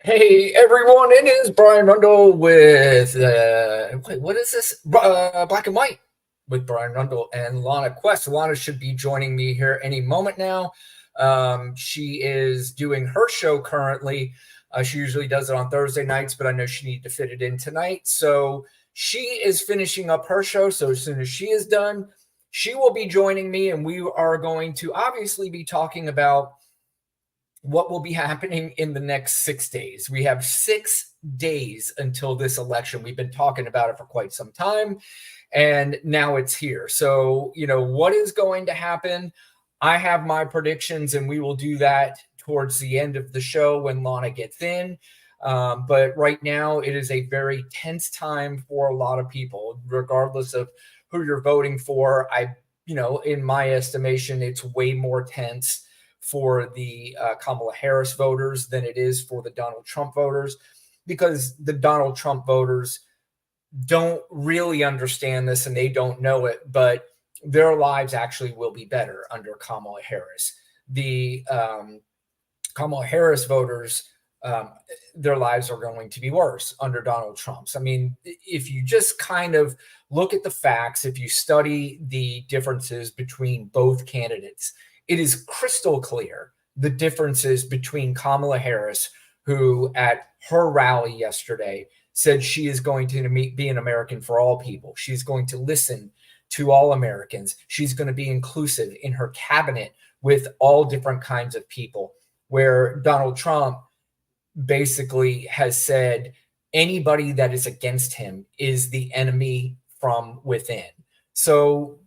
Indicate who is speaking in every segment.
Speaker 1: Hey everyone, it is Brian Rundle with what is this? Black and White with Brian Rundle and Lana Quest. Lana should be joining me here any moment now. She is doing her show currently. She usually does it on Thursday nights, but I know she needed to fit it in tonight. So she is finishing up her show. So as soon as she is done, she will be joining me, and we are going to obviously be talking about what will be happening in the next 6 days. We have 6 days until this election. We've been talking about it for quite some time, and now it's here. So, what is going to happen? I have my predictions, and we will do that towards the end of the show when Lana gets in. But right now, it is a very tense time for a lot of people, regardless of who you're voting for. In my estimation, it's way more tense for the Kamala Harris voters than it is for the Donald Trump voters, because the Donald Trump voters don't really understand this and they don't know it, but their lives actually will be better under Kamala Harris. The Kamala Harris voters, um, their lives are going to be worse under Donald Trump's. I mean, if you just kind of look at the facts, if you study the differences between both candidates, it is crystal clear the differences between Kamala Harris, who at her rally yesterday said she is going to be an American for all people. She's going to listen to all Americans. She's going to be inclusive in her cabinet with all different kinds of people, where Donald Trump basically has said anybody that is against him is the enemy from within. So,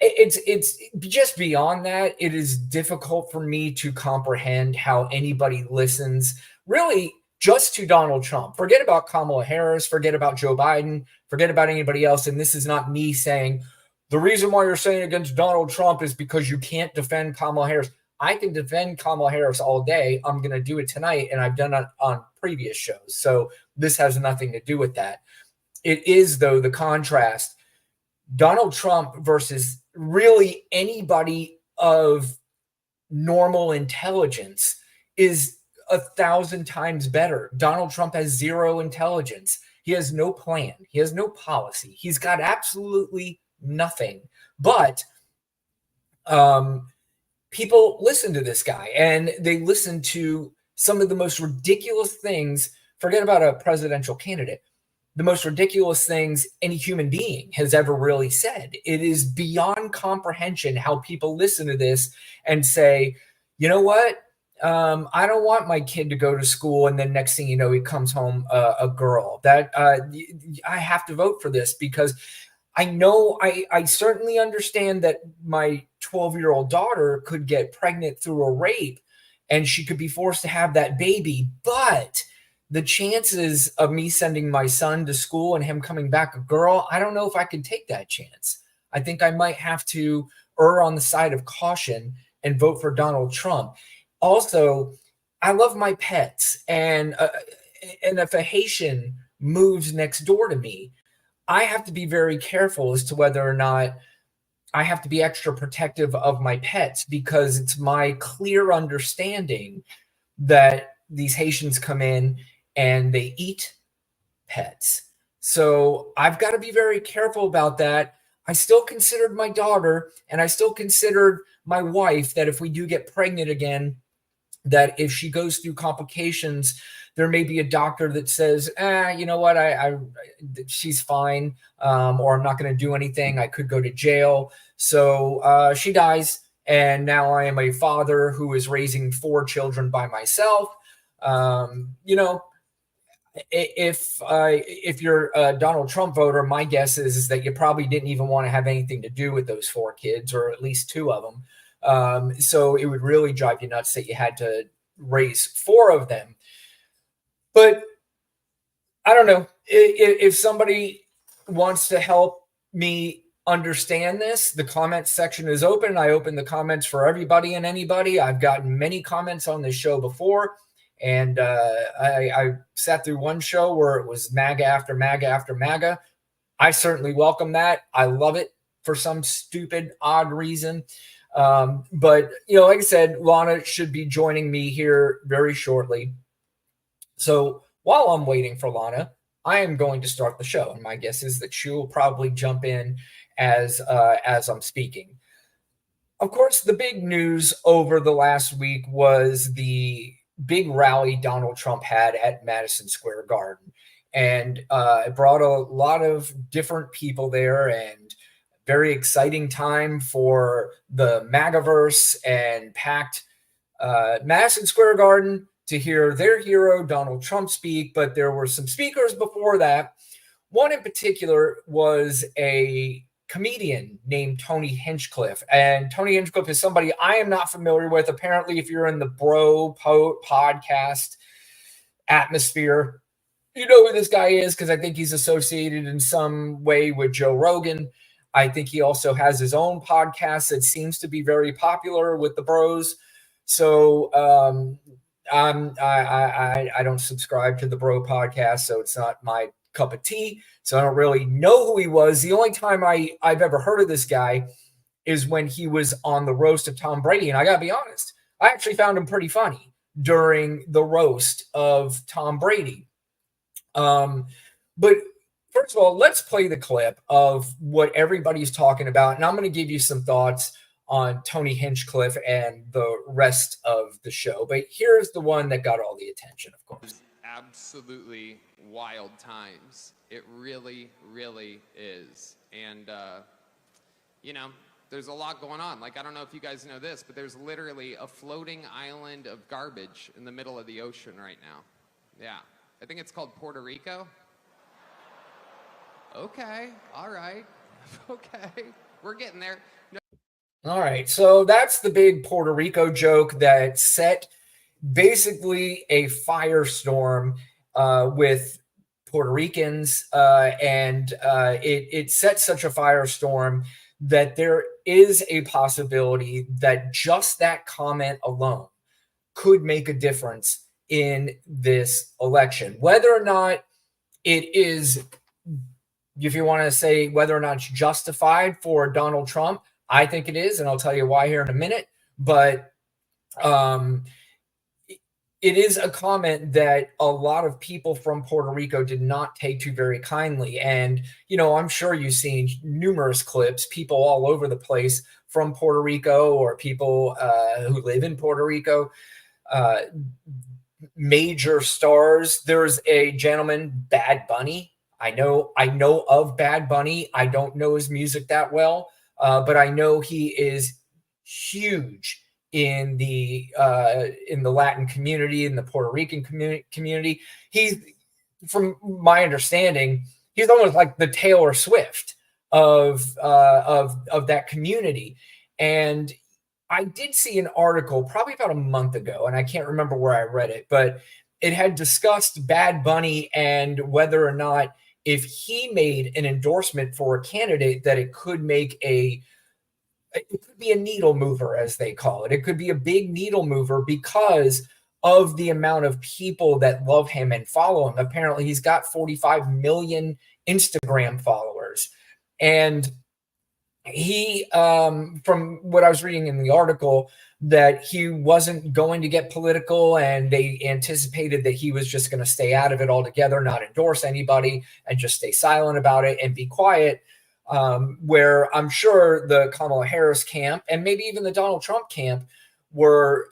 Speaker 1: it's just beyond that. It is difficult for me to comprehend how anybody listens really just to Donald Trump. Forget about Kamala Harris, forget about Joe Biden, forget about anybody else. And this is not me saying the reason why you're saying against Donald Trump is because you can't defend Kamala Harris. I can defend Kamala Harris all day. I'm going to do it tonight, and I've done it on previous shows. So this has nothing to do with that. It is, though, the contrast. Donald Trump versus really anybody of normal intelligence is 1,000 times better. Donald Trump has zero intelligence. He has no plan. He has no policy. He's got absolutely nothing. But people listen to this guy, and they listen to some of the most ridiculous things. Forget about a presidential candidate. The most ridiculous things any human being has ever really said. It is beyond comprehension how people listen to this and say, you know what? I don't want my kid to go to school, and then next thing you know, he comes home a girl. That I have to vote for this because I know I certainly understand that my 12-year-old daughter could get pregnant through a rape, and she could be forced to have that baby, but the chances of me sending my son to school and him coming back a girl, I don't know if I can take that chance. I think I might have to err on the side of caution and vote for Donald Trump. Also, I love my pets, and if a Haitian moves next door to me, I have to be very careful as to whether or not I have to be extra protective of my pets, because it's my clear understanding that these Haitians come in and they eat pets. So I've got to be very careful about that. I still considered my daughter, and I still considered my wife, that if we do get pregnant again, that if she goes through complications, there may be a doctor that says, you know what, she's fine, or I'm not going to do anything. I could go to jail. So she dies, and now I am a father who is raising 4 children by myself. If you're a Donald Trump voter, my guess is that you probably didn't even want to have anything to do with those 4 kids, or at least 2 of them. So it would really drive you nuts that you had to raise 4 of them. But I don't know, if somebody wants to help me understand this, the comments section is open. I open the comments for everybody and anybody. I've gotten many comments on this show before. And I sat through one show where it was MAGA after MAGA after MAGA. I certainly welcome that. I love it for some stupid, odd reason. But, like I said, Lana should be joining me here very shortly. So while I'm waiting for Lana, I am going to start the show. And my guess is that she will probably jump in as I'm speaking. Of course, the big news over the last week was the big rally Donald Trump had at Madison Square Garden. And it brought a lot of different people there, and very exciting time for the MAGAverse, and packed Madison Square Garden to hear their hero, Donald Trump, speak. But there were some speakers before that. One in particular was a comedian named Tony Hinchcliffe. And Tony Hinchcliffe is somebody I am not familiar with. Apparently, if you're in the podcast atmosphere, you know who this guy is, because I think he's associated in some way with Joe Rogan. I think he also has his own podcast that seems to be very popular with the bros. So I don't subscribe to the bro podcast, so it's not my cup of tea. So I don't really know who he was. The only time I've ever heard of this guy is when he was on the roast of Tom Brady. And I got to be honest, I actually found him pretty funny during the roast of Tom Brady. But first of all, let's play the clip of what everybody's talking about. And I'm going to give you some thoughts on Tony Hinchcliffe and the rest of the show. But here's the one that got all the attention, of course.
Speaker 2: Absolutely wild times. It really, really is. And, there's a lot going on. Like, I don't know if you guys know this, but there's literally a floating island of garbage in the middle of the ocean right now. Yeah. I think it's called Puerto Rico. Okay. All right. Okay. We're getting there. No.
Speaker 1: All right. So that's the big Puerto Rico joke that set basically a firestorm with Puerto Ricans, and it set such a firestorm that there is a possibility that just that comment alone could make a difference in this election. Whether or not it is, if you want to say whether or not it's justified for Donald Trump, I think it is, and I'll tell you why here in a minute. But it is a comment that a lot of people from Puerto Rico did not take to very kindly. And, I'm sure you've seen numerous clips, people all over the place from Puerto Rico, or people who live in Puerto Rico, major stars. There's a gentleman, Bad Bunny. I know of Bad Bunny. I don't know his music that well, but I know he is huge in the Latin community, in the Puerto Rican community. He's, from my understanding, he's almost like the Taylor Swift of that community. And I did see an article probably about a month ago, and I can't remember where I read it, but it had discussed Bad Bunny and whether or not, if he made an endorsement for a candidate, that it could be a needle mover, as they call it. It could be a big needle mover because of the amount of people that love him and follow him. Apparently, he's got 45 million Instagram followers. And he, from what I was reading in the article, that he wasn't going to get political, and they anticipated that he was just going to stay out of it altogether, not endorse anybody, and just stay silent about it and be quiet. Where I'm sure the Kamala Harris camp, and maybe even the Donald Trump camp, were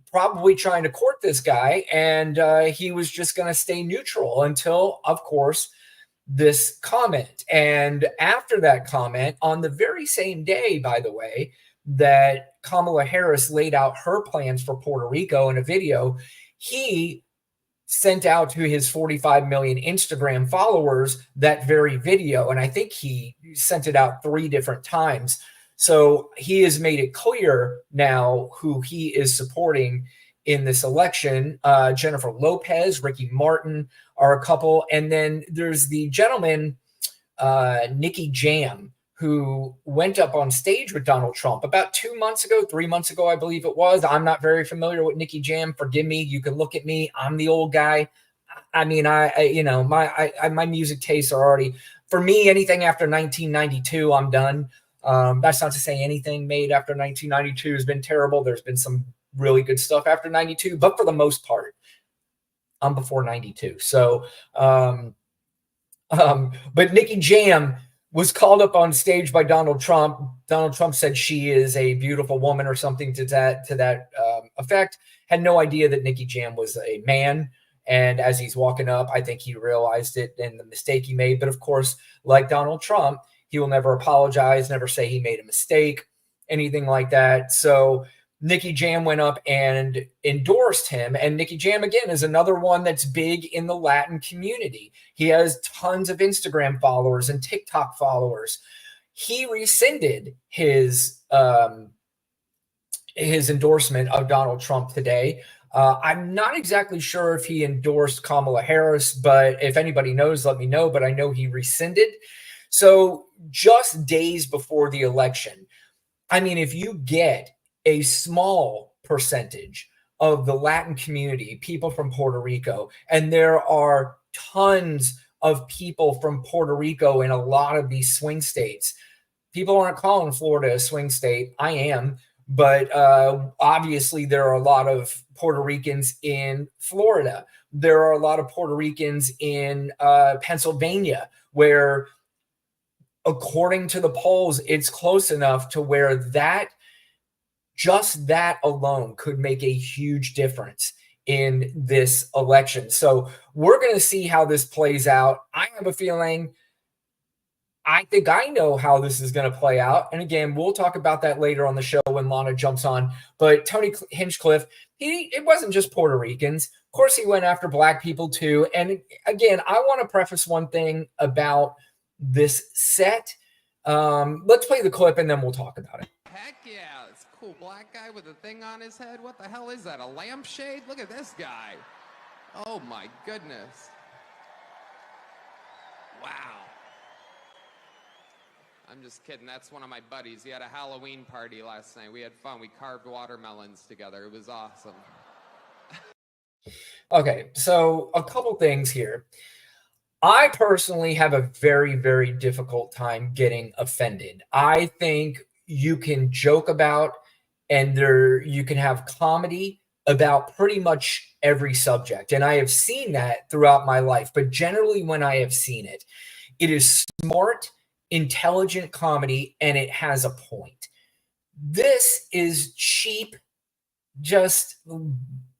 Speaker 1: probably trying to court this guy, and he was just going to stay neutral until, of course, this comment. And after that comment, on the very same day, by the way, that Kamala Harris laid out her plans for Puerto Rico in a video, he sent out to his 45 million Instagram followers that very video. And I think he sent it out 3 different times. So he has made it clear now who he is supporting in this election. Jennifer Lopez, Ricky Martin are a couple. And then there's the gentleman, Nicky Jam, who went up on stage with Donald Trump about 2 months ago, 3 months ago, I believe it was. I'm not very familiar with Nicky Jam. Forgive me. You can look at me. I'm the old guy. I mean, my music tastes are already, for me, anything after 1992, I'm done. That's not to say anything made after 1992 has been terrible. There's been some really good stuff after 92, but for the most part, I'm before 92. So, but Nikki Jam was called up on stage by Donald Trump. Donald Trump said she is a beautiful woman or something to that effect. Had no idea that Nikki Jam was a man. And as he's walking up, I think he realized it and the mistake he made. But of course, like Donald Trump, he will never apologize, never say he made a mistake, anything like that. So Nikki Jam went up and endorsed him. And Nikki Jam, again, is another one that's big in the Latin community. He has tons of Instagram followers and TikTok followers. He rescinded his endorsement of Donald Trump today. I'm not exactly sure if he endorsed Kamala Harris, but if anybody knows, let me know. But I know he rescinded. So just days before the election, I mean, if you get a small percentage of the Latin community, people from Puerto Rico, and there are tons of people from Puerto Rico in a lot of these swing states. People aren't calling Florida a swing state. I am. But obviously, there are a lot of Puerto Ricans in Florida. There are a lot of Puerto Ricans in Pennsylvania, where, according to the polls, it's close enough to where just that alone could make a huge difference in this election. So we're going to see how this plays out. I have a feeling, I think I know how this is going to play out. And again, we'll talk about that later on the show when Lana jumps on. But Tony Hinchcliffe, it wasn't just Puerto Ricans. Of course, he went after Black people too. And again, I want to preface one thing about this set. Let's play the clip and then we'll talk about it.
Speaker 2: Heck yeah, it's a cool black guy with a thing on his head. What the hell is that, a lampshade? Look at this guy. Oh my goodness. Wow. I'm just kidding. That's one of my buddies. He had a Halloween party last night. We had fun. We carved watermelons together. It was awesome.
Speaker 1: Okay, so a couple things here. I personally have a very, very difficult time getting offended. I think you can joke about and you can have comedy about pretty much every subject. And I have seen that throughout my life. But generally, when I have seen it, it is smart, intelligent comedy, and it has a point. This is cheap, just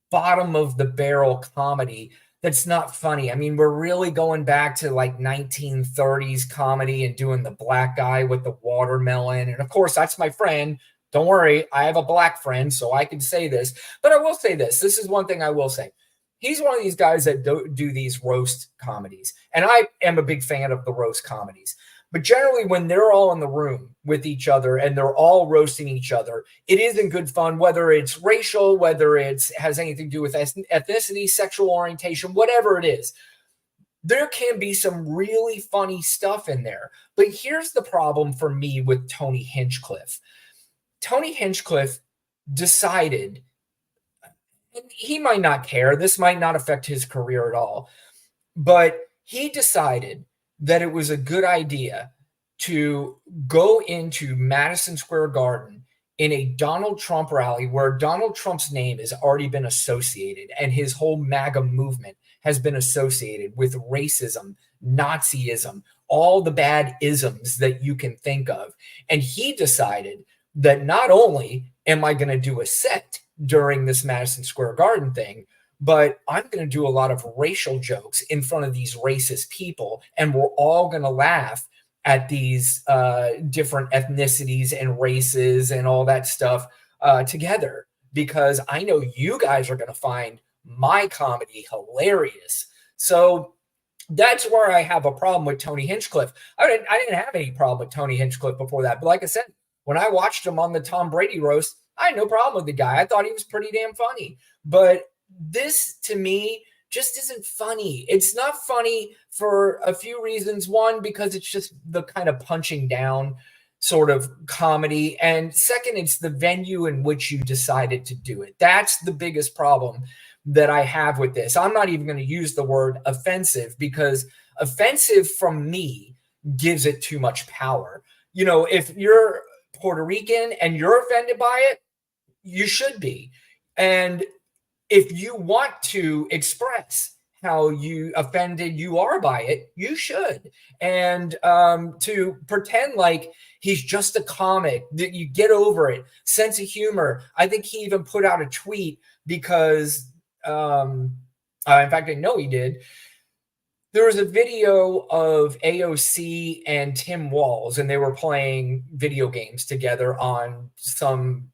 Speaker 1: bottom of the barrel comedy that's not funny. I mean, we're really going back to like 1930s comedy and doing the black guy with the watermelon. And of course, that's my friend. Don't worry, I have a black friend, so I can say this. But I will say this. This is one thing I will say. He's one of these guys that do these roast comedies. And I am a big fan of the roast comedies. But generally, when they're all in the room with each other and they're all roasting each other, it isn't good fun, whether it's racial, whether it has anything to do with ethnicity, sexual orientation, whatever it is. There can be some really funny stuff in there. But here's the problem for me with Tony Hinchcliffe. Tony Hinchcliffe decided, and he might not care, this might not affect his career at all, but he decided that it was a good idea to go into Madison Square Garden in a Donald Trump rally where Donald Trump's name has already been associated and his whole MAGA movement has been associated with racism, Nazism, all the bad isms that you can think of. And he decided that not only am I going to do a set during this Madison Square Garden thing, but I'm going to do a lot of racial jokes in front of these racist people, and we're all going to laugh at these different ethnicities and races and all that stuff together, because I know you guys are going to find my comedy hilarious. So that's where I have a problem with Tony Hinchcliffe. I didn't have any problem with Tony Hinchcliffe before that, but like I said, when I watched him on the Tom Brady roast, I had no problem with the guy. I thought he was pretty damn funny. But this, to me, just isn't funny. It's not funny for a few reasons. One, because it's just the kind of punching down sort of comedy. And second, it's the venue in which you decided to do it. That's the biggest problem that I have with this. I'm not even going to use the word offensive, because offensive from me gives it too much power. if you're Puerto Rican and you're offended by it, you should be. And if you want to express how you offended you are by it, you should. And to pretend like he's just a comic, that you get over it, sense of humor. I think he even put out a tweet because, in fact, I know he did. There was a video of AOC and Tim Walz, and they were playing video games together on some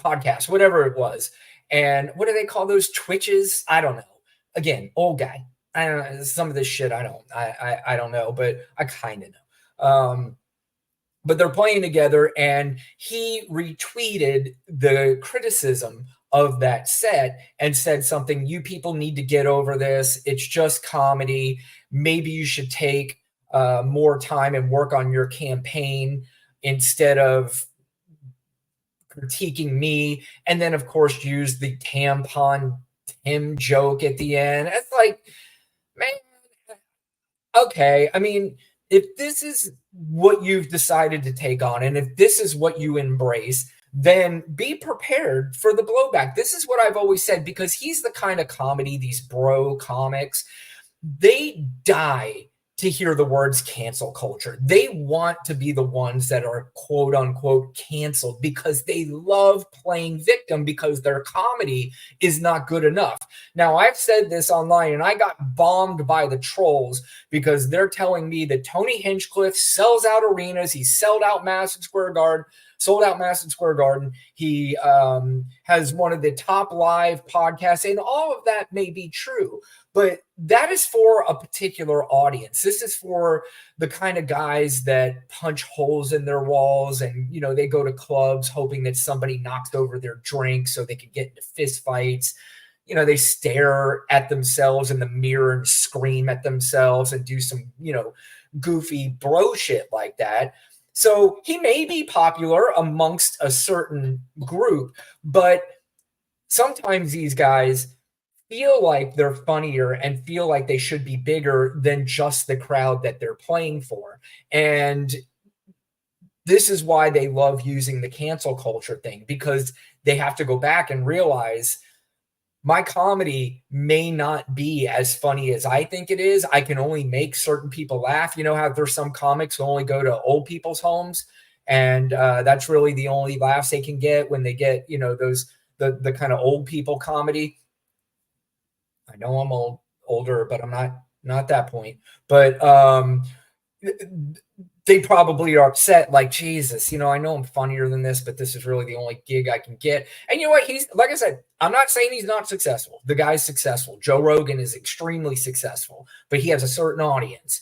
Speaker 1: podcast, whatever it was. And what do they call those Twitches? I don't know. Again, old guy. I don't know. Some of this shit I don't know, but I kind of know. But they're playing together, and he retweeted the criticism of that set and said something, you people need to get over this. It's just comedy. Maybe you should take more time and work on your campaign instead of critiquing me. And then, of course, use the tampon Tim joke at the end. It's like, man, okay. I mean, if this is what you've decided to take on, and if this is what you embrace, then be prepared for the blowback. This is what I've always said, because he's the kind of comedy, these bro comics, they die to hear the words cancel culture. They want to be the ones that are quote unquote canceled because they love playing victim because their comedy is not good enough. Now, I've said this online and I got bombed by the trolls because they're telling me that Tony Hinchcliffe sells out arenas. He sold out Madison Square Garden. He has one of the top live podcasts, and all of that may be true, but that is for a particular audience. This is for the kind of guys that punch holes in their walls and, they go to clubs hoping that somebody knocks over their drink so they can get into fist fights. They stare at themselves in the mirror and scream at themselves and do some, goofy bro shit like that. So he may be popular amongst a certain group, but sometimes these guys feel like they're funnier and feel like they should be bigger than just the crowd that they're playing for. And this is why they love using the cancel culture thing, because they have to go back and realize my comedy may not be as funny as I think it is. I can only make certain people laugh. You know how there's some comics who only go to old people's homes, and that's really the only laughs they can get when they get, those the kind of old people comedy. I know I'm older, but I'm not that point. But they probably are upset, like, Jesus, I know I'm funnier than this, but this is really the only gig I can get. And you know what? He's, like I said, I'm not saying he's not successful. The guy's successful. Joe Rogan is extremely successful, but he has a certain audience.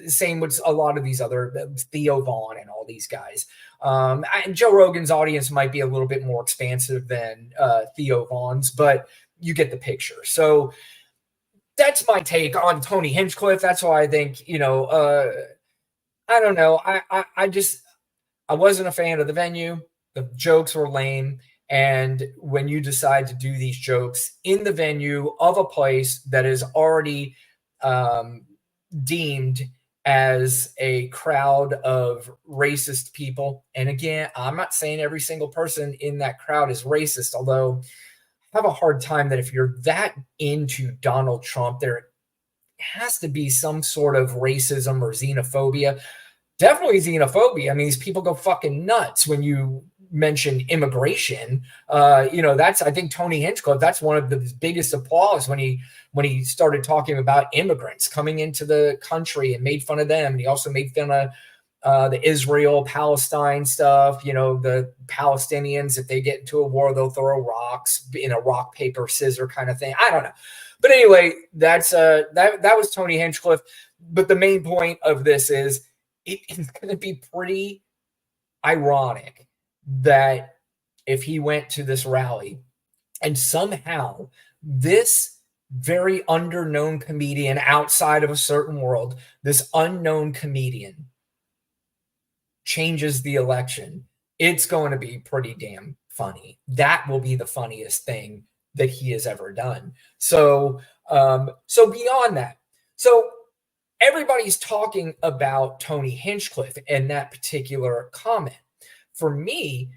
Speaker 1: Same with a lot of these other Theo Vaughn and all these guys. And Joe Rogan's audience might be a little bit more expansive than Theo Vaughn's, but you get the picture. So that's my take on Tony Hinchcliffe. That's why I think, I don't know. I wasn't a fan of the venue. The jokes were lame. And when you decide to do these jokes in the venue of a place that is already deemed as a crowd of racist people, and again, I'm not saying every single person in that crowd is racist, although I have a hard time that if you're that into Donald Trump, there has to be some sort of racism or xenophobia. Definitely xenophobia. I mean, these people go fucking nuts when you mention immigration. That's, I think, Tony Hinchcliffe, that's one of the biggest applause when he started talking about immigrants coming into the country and made fun of them. And he also made fun of the Israel-Palestine stuff. The Palestinians, if they get into a war, they'll throw rocks in a rock, paper, scissor kind of thing. I don't know. But anyway, that was Tony Hinchcliffe. But the main point of this is it's going to be pretty ironic that if he went to this rally and somehow this very underknown comedian outside of a certain world, this unknown comedian changes the election, it's going to be pretty damn funny. That will be the funniest thing that he has ever done. So beyond that, so everybody's talking about Tony Hinchcliffe and that particular comment. For me,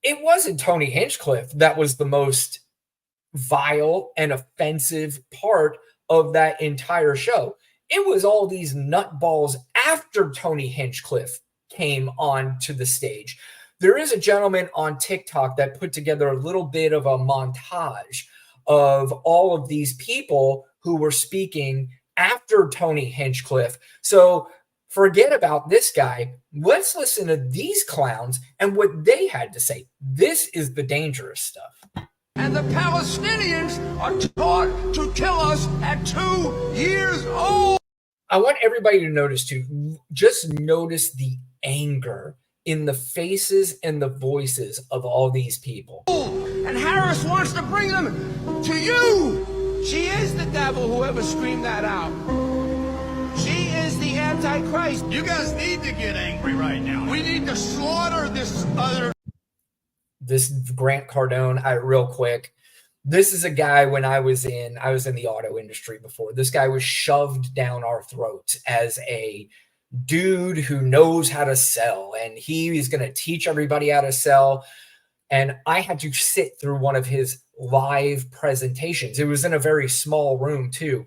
Speaker 1: it wasn't Tony Hinchcliffe that was the most vile and offensive part of that entire show. It was all these nutballs after Tony Hinchcliffe came onto the stage. There is a gentleman on TikTok that put together a little bit of a montage of all of these people who were speaking after Tony Hinchcliffe. So forget about this guy. Let's listen to these clowns and what they had to say. This is the dangerous stuff.
Speaker 3: And the Palestinians are taught to kill us at 2 years old.
Speaker 1: I want everybody to notice too, just notice the anger in the faces and the voices of all these people.
Speaker 3: And Harris wants to bring them to you. She is the devil, whoever screamed that out. She is the Antichrist. You guys need to get angry right now. We need to slaughter this
Speaker 1: Grant Cardone, real quick. This is a guy when I was in the auto industry before. This guy was shoved down our throats as a dude who knows how to sell, and he is going to teach everybody how to sell. And I had to sit through one of his live presentations. It was in a very small room too,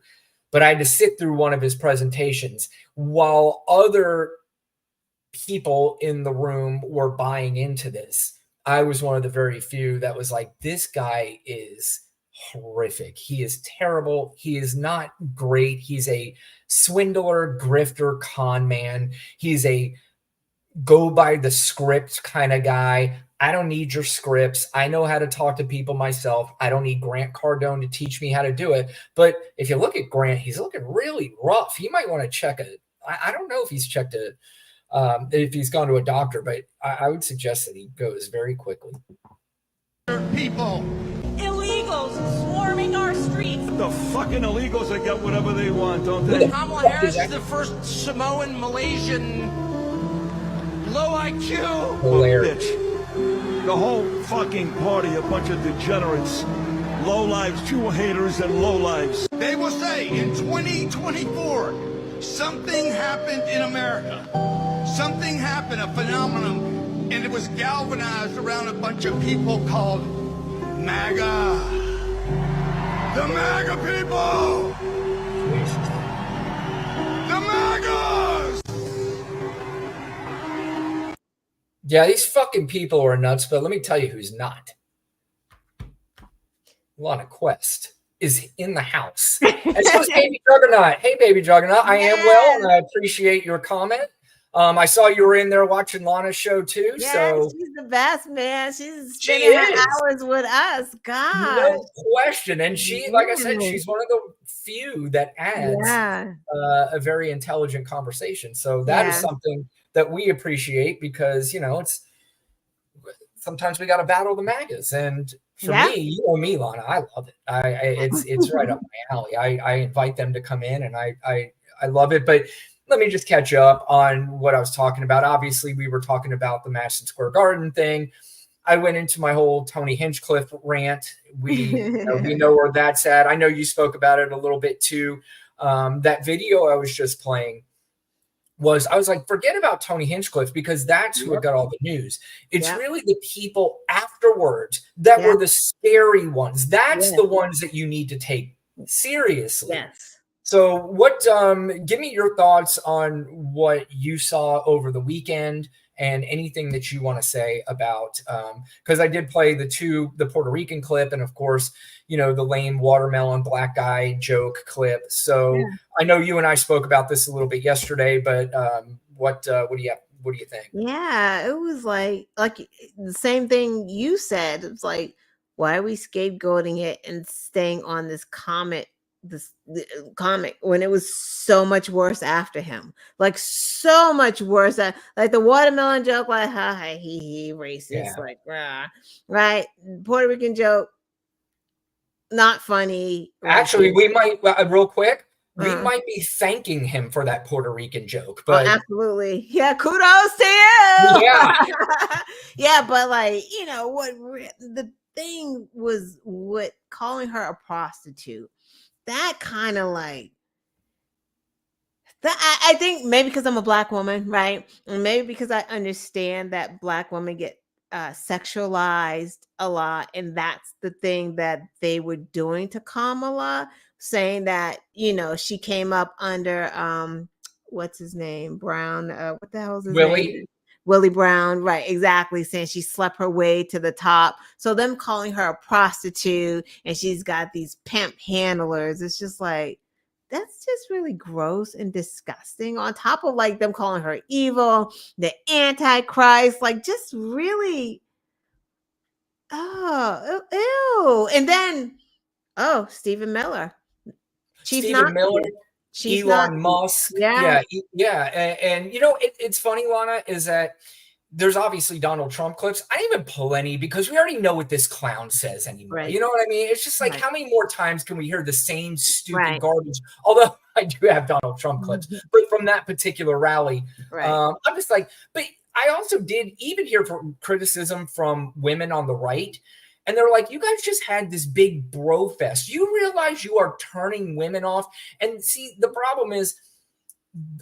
Speaker 1: but I had to sit through one of his presentations while other people in the room were buying into this. I was one of the very few that was like, this guy is horrific. He is terrible. He is not great. He's a swindler, grifter, con man. He's a go by the script kind of guy. I don't need your scripts. I know how to talk to people myself. I don't need Grant Cardone to teach me how to do it. But if you look at Grant, he's looking really rough. You might want to check I don't know if he's checked if he's gone to a doctor, but I would suggest that he goes very quickly.
Speaker 3: people.
Speaker 4: Illegals swarming our streets.
Speaker 5: The fucking illegals, they get whatever they want, don't they?
Speaker 3: Kamala Harris is the first Samoan Malaysian low IQ.
Speaker 1: Hilarious.
Speaker 5: Bitch. The whole fucking party, a bunch of degenerates, lowlives, Jew haters, and lowlives.
Speaker 3: They will say in 2024, something happened in America. Something happened, a phenomenon, and it was galvanized around a bunch of people called MAGA. The MAGA people! The MAGAs!
Speaker 1: Yeah, these fucking people are nuts, but let me tell you who's not. Lana Quest is in the house. And so is Baby Juggernaut. Hey, Baby Juggernaut, I am well, and I appreciate your comment. I saw you were in there watching Lana's show too.
Speaker 6: Yes,
Speaker 1: so
Speaker 6: she's the best, man. She's spending her hours with us. God,
Speaker 1: no question. And she, like I said, she's one of the few that adds a very intelligent conversation. So that is something that we appreciate because, you know, it's sometimes we got to battle the MAGAs. And for me, you know me, Lana, I love it. It's right up my alley. I invite them to come in and I love it. But let me just catch up on what I was talking about. Obviously, we were talking about the Madison Square Garden thing. I went into my whole Tony Hinchcliffe rant. We know where that's at. I know you spoke about it a little bit too. That video I was just playing I was like, forget about Tony Hinchcliffe because that's who got all the news. It's really the people afterwards that were the scary ones. That's the ones that you need to take seriously.
Speaker 6: Yes.
Speaker 1: So give me your thoughts on what you saw over the weekend and anything that you want to say about, because I did play the Puerto Rican clip and of course, you know, the lame watermelon black guy joke clip. So I know you and I spoke about this a little bit yesterday, but what do you think?
Speaker 6: Yeah, it was like the same thing you said. It's like, why are we scapegoating it and staying on this comic when it was so much worse after him, like so much worse, like the watermelon joke, like he racist, like rah, right? Puerto Rican joke, not funny.
Speaker 1: Actually, we might real quick. We might be thanking him for that Puerto Rican joke, but
Speaker 6: absolutely, kudos to you.
Speaker 1: Yeah,
Speaker 6: but like, you know what? The thing was what calling her a prostitute. That kind of like I think maybe because I'm a black woman, right? And maybe because I understand that black women get sexualized a lot, and that's the thing that they were doing to Kamala, saying that she came up under what's his name, Brown, what the hell is his
Speaker 1: Willie.
Speaker 6: name? Willie Brown, right? Exactly, saying she slept her way to the top. So them calling her a prostitute and she's got these pimp handlers, it's just like that's just really gross and disgusting. On top of like them calling her evil, the Antichrist, like just really, oh, ew. And then, oh, Stephen Miller, chief
Speaker 1: Stephen Miller,
Speaker 6: Nazi, chief
Speaker 1: Elon
Speaker 6: Nazi,
Speaker 1: Musk.
Speaker 6: yeah,
Speaker 1: Yeah, yeah. And it's funny, Lana, is that there's obviously Donald Trump clips. I didn't even pull any because we already know what this clown says anymore.
Speaker 6: right,
Speaker 1: You know what I mean? It's just like,
Speaker 6: right,
Speaker 1: how many more times can we hear the same stupid
Speaker 6: right,
Speaker 1: garbage? Although I do have Donald Trump clips, but from that particular rally,
Speaker 6: right,
Speaker 1: I'm just like, but I also did even hear from criticism from women on the right. And they're like, you guys just had this big bro fest. You realize you are turning women off. And see, the problem is,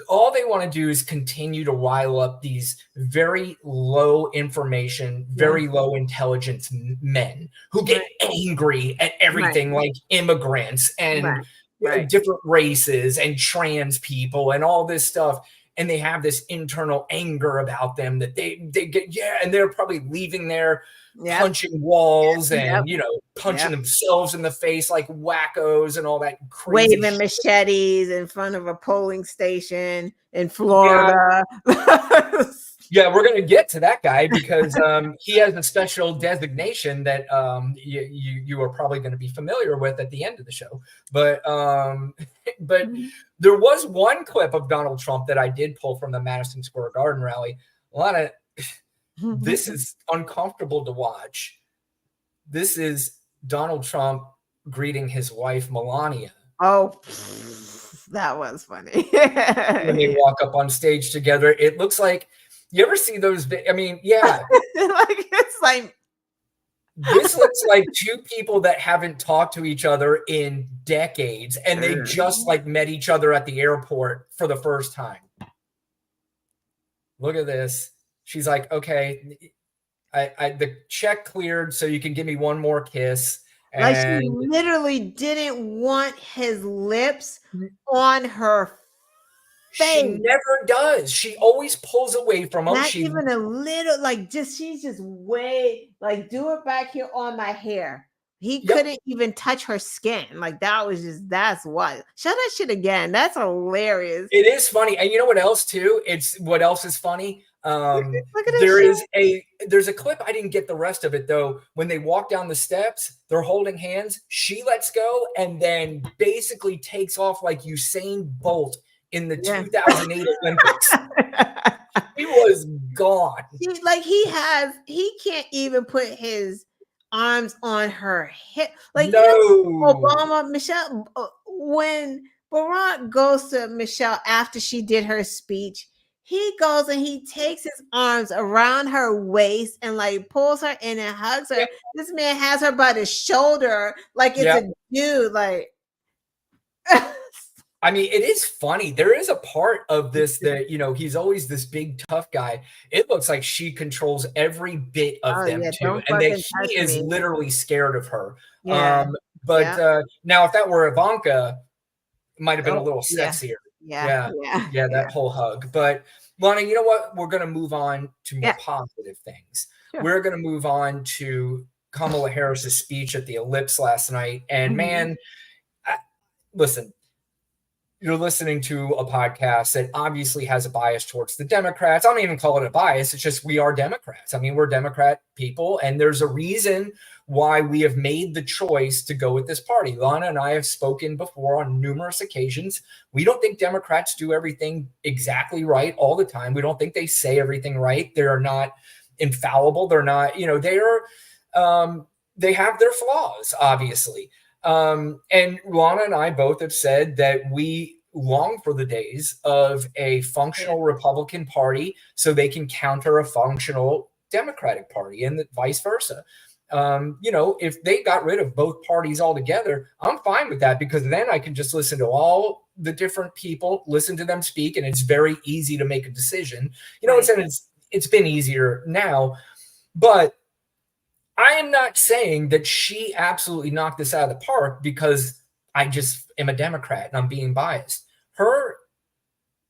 Speaker 1: all they want to do is continue to rile up these very low information, very low intelligence men who get angry at everything, like immigrants and
Speaker 6: right,
Speaker 1: different races and trans people and all this stuff. And they have this internal anger about them that they get, and they're probably leaving there
Speaker 6: yep,
Speaker 1: punching walls
Speaker 6: yep,
Speaker 1: and, punching
Speaker 6: yep.
Speaker 1: themselves in the face like wackos and all that crazy
Speaker 6: Waving
Speaker 1: shit.
Speaker 6: machetes in front of a polling station in
Speaker 1: Yeah.
Speaker 6: Florida.
Speaker 1: Yeah, we're going to get to that guy because he has a special designation that you are probably going to be familiar with at the end of the show. But there was one clip of Donald Trump that I did pull from the Madison Square Garden rally. Lana, this is uncomfortable to watch. This is Donald Trump greeting his wife, Melania.
Speaker 6: Oh, that was funny.
Speaker 1: When they walk up on stage together, it looks like, you ever see those? I mean, yeah.
Speaker 6: It's like,
Speaker 1: this looks like two people that haven't talked to each other in decades, and they just like met each other at the airport for the first time. Look at this. She's like, okay, I the check cleared, so you can give me one more kiss. And
Speaker 6: like she literally didn't want his lips on her face.
Speaker 1: She never does. She always pulls away from him.
Speaker 6: Not even a little, like she's just way like, do it back here on my hair. He couldn't even touch her skin. Like that's what. Show that shit again. That's hilarious.
Speaker 1: It is funny. And you know what else too? What else is funny?
Speaker 6: Look at this
Speaker 1: there's a clip. I didn't get the rest of it though. When they walk down the steps, they're holding hands. She lets go and then basically takes off like Usain Bolt in the 2008 Olympics. He was gone.
Speaker 6: He can't even put his arms on her hip. Like,
Speaker 1: no.
Speaker 6: Michelle, when Barack goes to Michelle after she did her speech, he goes and he takes his arms around her waist and like pulls her in and hugs her. Yep. This man has her by the shoulder like it's a dude. Like,
Speaker 1: I mean, it is funny. There is a part of this that, he's always this big tough guy. It looks like she controls every bit of them too. And that he is literally scared of her.
Speaker 6: Yeah.
Speaker 1: Now if that were Ivanka, it might have been a little sexier. That whole hug. But Lana, you know what? We're going to move on to more positive things. Sure. We're going to move on to Kamala Harris's speech at the Ellipse last night. And man, listen, you're listening to a podcast that obviously has a bias towards the Democrats. I don't even call it a bias. It's just we are Democrats. I mean, we're Democrat people, and there's a reason why we have made the choice to go with this party. Lana and I have spoken before on numerous occasions. We don't think Democrats do everything exactly right all the time. We don't think they say everything right. They're not infallible. They're not, they have their flaws, obviously. And Lana and I both have said that we long for the days of a functional Republican Party so they can counter a functional Democratic Party and vice versa. If they got rid of both parties altogether, I'm fine with that because then I can just listen to all the different people, listen to them speak, and it's very easy to make a decision.
Speaker 6: Right.
Speaker 1: It's been easier now, but I am not saying that she absolutely knocked this out of the park because I just am a Democrat and I'm being biased. Her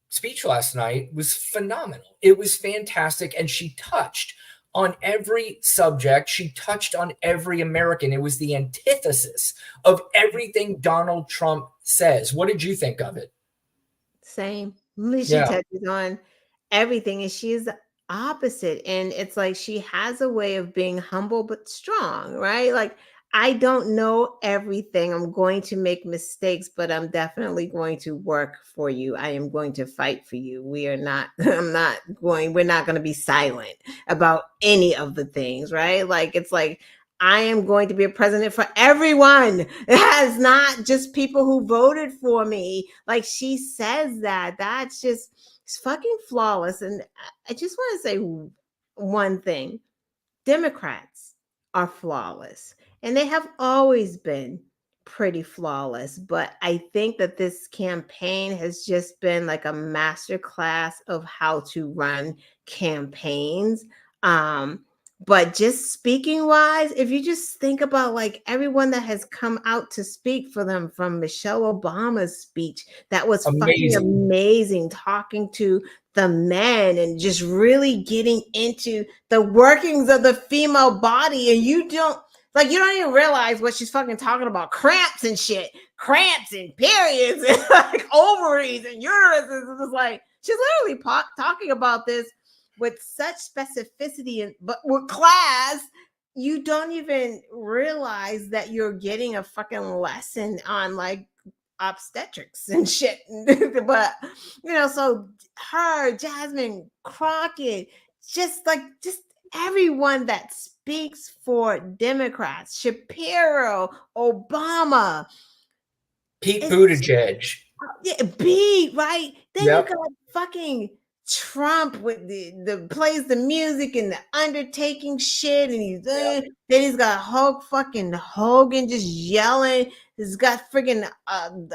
Speaker 1: speech last night was phenomenal. It was fantastic. And she touched on every subject. She touched on every American. It was the antithesis of everything Donald Trump says. What did you think of it?
Speaker 6: Same. She
Speaker 1: Yeah.
Speaker 6: touches on everything, and she is the opposite. And it's like she has a way of being humble but strong, right? Like, I don't know everything. I'm going to make mistakes, but I'm definitely going to work for you. I am going to fight for you. We're not going to be silent about any of the things, right? Like, it's like, I am going to be a president for everyone. It has not just people who voted for me. Like, she says that. That's just, it's fucking flawless. And I just want to say one thing. Democrats are flawless, and they have always been pretty flawless. But I think that this campaign has just been like a master class of how to run campaigns. But just speaking wise, if you just think about like everyone that has come out to speak for them, from Michelle Obama's speech, that was fucking amazing, talking to the men and just really getting into the workings of the female body. And you don't even realize what she's fucking talking about. Cramps and shit, cramps and periods and like ovaries and uteruses. It's like, she's literally talking about this with such specificity, and but with class, you don't even realize that you're getting a fucking lesson on like obstetrics and shit. But so her, Jasmine Crockett, just everyone that speaks for Democrats, Shapiro, Obama,
Speaker 1: Pete Buttigieg.
Speaker 6: Yeah, beat, right? Then
Speaker 1: Yep.
Speaker 6: you got fucking Trump with the plays the music and the undertaking shit, and then he's got Hulk fucking Hogan just yelling. He's got freaking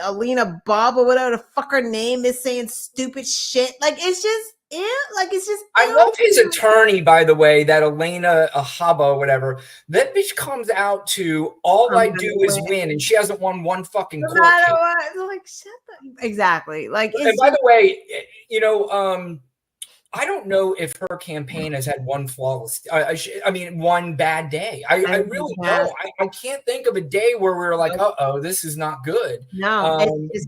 Speaker 6: Alina Bob or whatever the fuck her name is, saying stupid shit. Like, it's just
Speaker 1: I love his attorney, by the way, that Elena Ahaba, whatever. That bitch comes out to all I do is win, and she hasn't won one fucking court case.
Speaker 6: Like, shut the exactly. Like,
Speaker 1: and by the way, I don't know if her campaign has had one flawless. One bad day. I really don't. I can't think of a day where we were like, "Uh-oh, this is not good."
Speaker 6: No, it's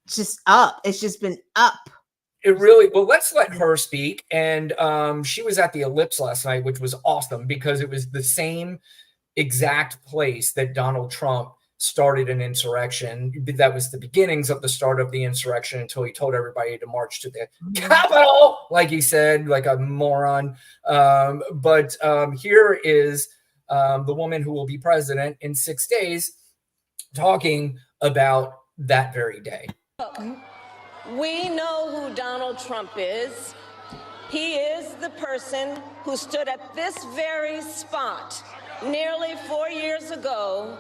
Speaker 6: just up. It's just been up.
Speaker 1: It really, well, let's let her speak. And she was at the Ellipse last night, which was awesome because it was the same exact place that Donald Trump started an insurrection. That was the beginnings of the start of the insurrection until he told everybody to march to the Capitol, like he said, like a moron. But here is the woman who will be president in 6 days talking about that very day.
Speaker 7: We know who Donald Trump is. He is the person who stood at this very spot nearly 4 years ago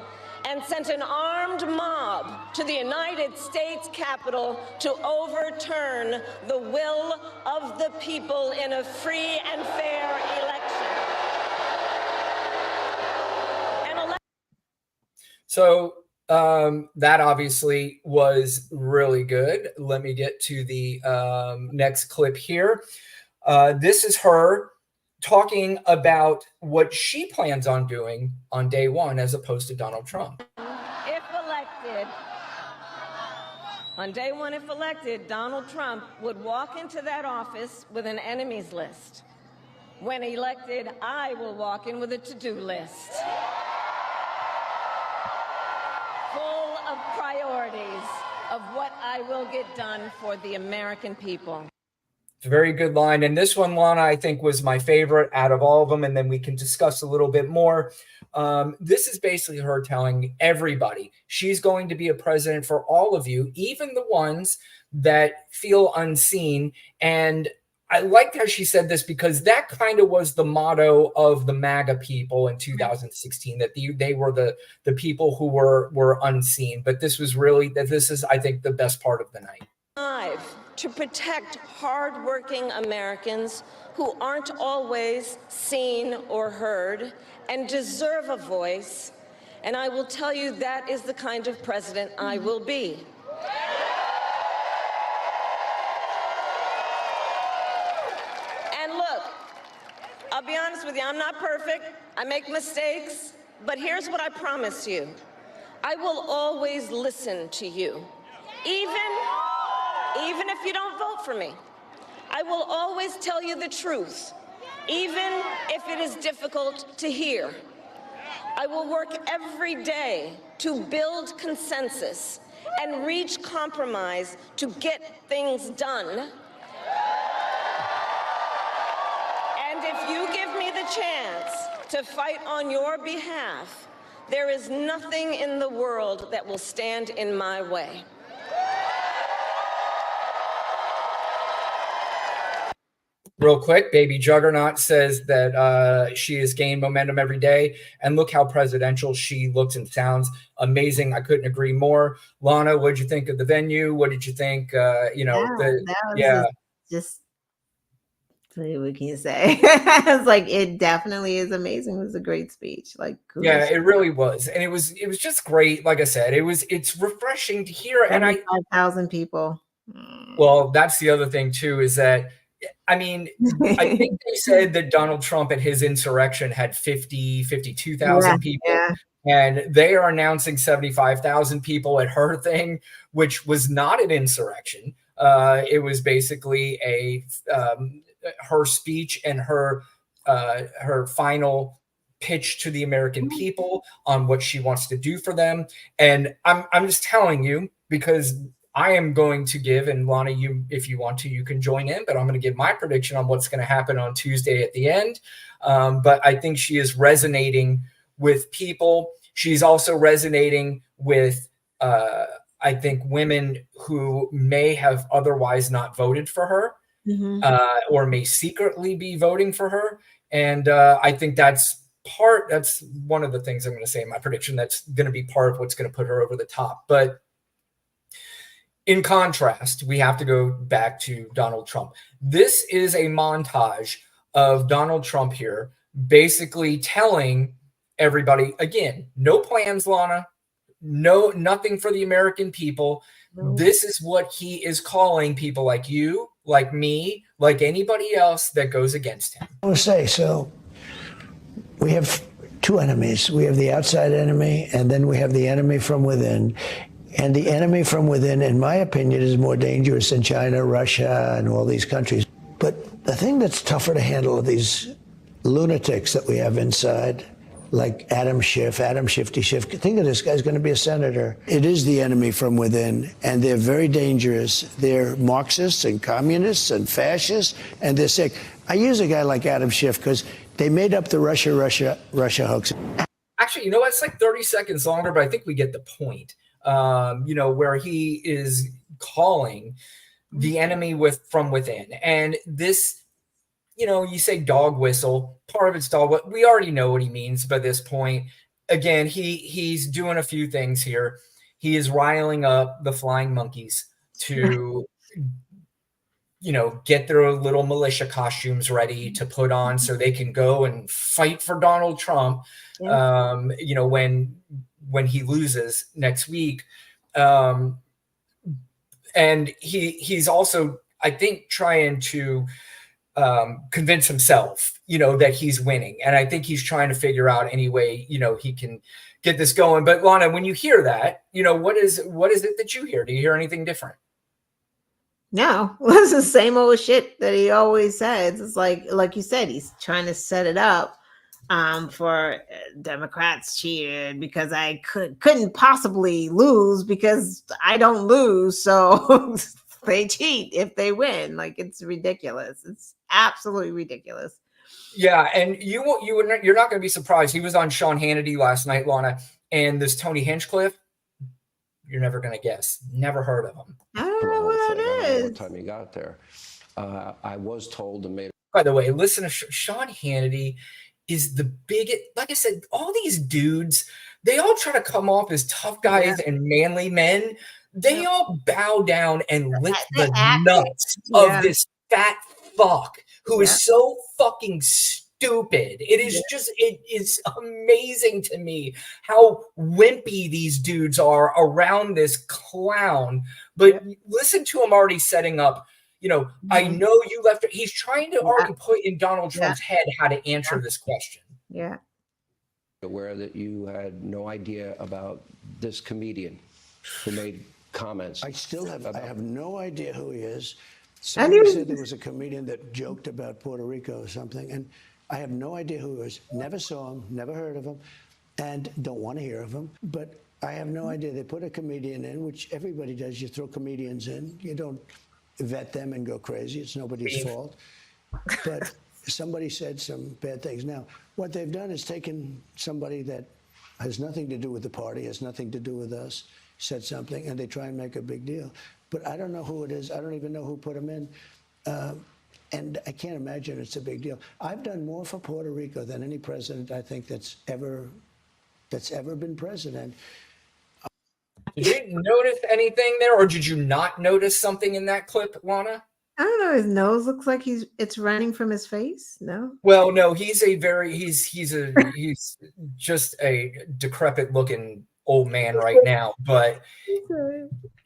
Speaker 7: and sent an armed mob to the United States Capitol to overturn the will of the people in a free and fair election.
Speaker 1: So that obviously was really good. Let me get to the next clip here. This is her talking about what she plans on doing on day one as opposed to Donald Trump.
Speaker 7: If elected, on day one, if elected, Donald Trump would walk into that office with an enemies list. When elected, I will walk in with a to-do list. Full of priorities of what I will get done for the American people.
Speaker 1: It's a very good line. And this one, Lana, I think was my favorite out of all of them. And then we can discuss a little bit more. This is basically her telling everybody she's going to be a president for all of you, even the ones that feel unseen. And I liked how she said this because that kind of was the motto of the MAGA people in 2016, that they were the people who were unseen. But this was really this is, I think, the best part of the night.
Speaker 7: To protect hardworking Americans who aren't always seen or heard and deserve a voice. And I will tell you that is the kind of president I will be. And look, I'll be honest with you, I'm not perfect. I make mistakes. But here's what I promise you. I will always listen to you, even if you don't vote for me. I will always tell you the truth, even if it is difficult to hear. I will work every day to build consensus and reach compromise to get things done. And if you give me the chance to fight on your behalf, there is nothing in the world that will stand in my way.
Speaker 1: Real quick, Baby Juggernaut says that she has gained momentum every day, and look how presidential she looks and sounds. Amazing. I couldn't agree more. Lana, what did you think of the venue? What did you think?
Speaker 6: Just what can you say? It's like, it definitely is amazing. It was a great speech. Like,
Speaker 1: yeah, it really was, and it was just great. Like I said, it's refreshing to hear. And
Speaker 6: 5,000 people.
Speaker 1: Well, that's the other thing too, is that, I mean, I think they said that Donald Trump at his insurrection had 52,000 people.
Speaker 6: Yeah.
Speaker 1: And they are announcing 75,000 people at her thing, which was not an insurrection. It was basically her speech and her final pitch to the American people on what she wants to do for them. And I'm just telling you, because I am going to give, and Lana, you, if you want to, you can join in, but I'm going to give my prediction on what's going to happen on Tuesday at the end. But I think she is resonating with people. She's also resonating with, I think, women who may have otherwise not voted for her, or may secretly be voting for her. And I think that's one of the things I'm going to say in my prediction that's going to be part of what's going to put her over the top. But in contrast, we have to go back to Donald Trump. This is a montage of Donald Trump here, basically telling everybody, again, no plans, Lana, nothing for the American people. This is what he is calling people like you, like me, like anybody else that goes against him.
Speaker 8: I want to say, so we have two enemies. We have the outside enemy, and then we have the enemy from within. And the enemy from within, in my opinion, is more dangerous than China, Russia, and all these countries. But the thing that's tougher to handle are these lunatics that we have inside, like Adam Shifty Schiff. Think of this guy's going to be a senator. It is the enemy from within, and they're very dangerous. They're Marxists and communists and fascists, and they're sick. I use a guy like Adam Schiff because they made up the Russia hoax.
Speaker 1: Actually, it's like 30 seconds longer, but I think we get the point. Where he is calling the enemy from within. And this, you say dog whistle, part of it's dog. We already know what he means by this point. Again, he's doing a few things here. He is riling up the flying monkeys to, get their little militia costumes ready to put on so they can go and fight for Donald Trump. When he loses next week. And he's also, I think, trying to convince himself, that he's winning. And I think he's trying to figure out any way, he can get this going. But Lana, when you hear that, what is it that you hear? Do you hear anything different?
Speaker 6: No, it's the same old shit that he always says. It's like you said, he's trying to set it up for Democrats cheered because I couldn't possibly lose because I don't lose. So they cheat if they win. Like, it's ridiculous. It's absolutely ridiculous.
Speaker 1: Yeah. And you're not going to be surprised. He was on Sean Hannity last night, Lana, and this Tony Hinchcliffe, you're never going to guess. Never heard of him.
Speaker 6: I don't know what that is.
Speaker 9: What time you got there. I was told and made.
Speaker 1: By the way, listen to Sean Hannity is the biggest. Like I said, all these dudes, they all try to come off as tough guys and manly men. They all bow down and lick the nuts of this fat fuck who is so fucking stupid. It is just, it is amazing to me how wimpy these dudes are around this clown. But listen to him already setting up. You know, I know you left. He's trying to already put in Donald Trump's head how to answer this question.
Speaker 6: Yeah.
Speaker 9: Aware that you had no idea about this comedian who made comments.
Speaker 8: I have no idea who he is. Somebody said there was a comedian that joked about Puerto Rico or something, and I have no idea who he is. Never saw him, never heard of him, and don't want to hear of him. But I have no idea. They put a comedian in, which everybody does. You throw comedians in. You don't vet them and go crazy. It's nobody's fault. But somebody said some bad things. Now, what they've done is taken somebody that has nothing to do with the party, has nothing to do with us, said something, and they try and make a big deal. But I don't know who it is. I don't even know who put him in. And I can't imagine it's a big deal. I've done more for Puerto Rico than any president, I think, that's ever been president.
Speaker 1: Did you notice anything there, or did you not notice something in that clip, Lana?
Speaker 6: I don't know. His nose looks like it's running from his face. No.
Speaker 1: Well, no, he's just a decrepit looking old man right now. But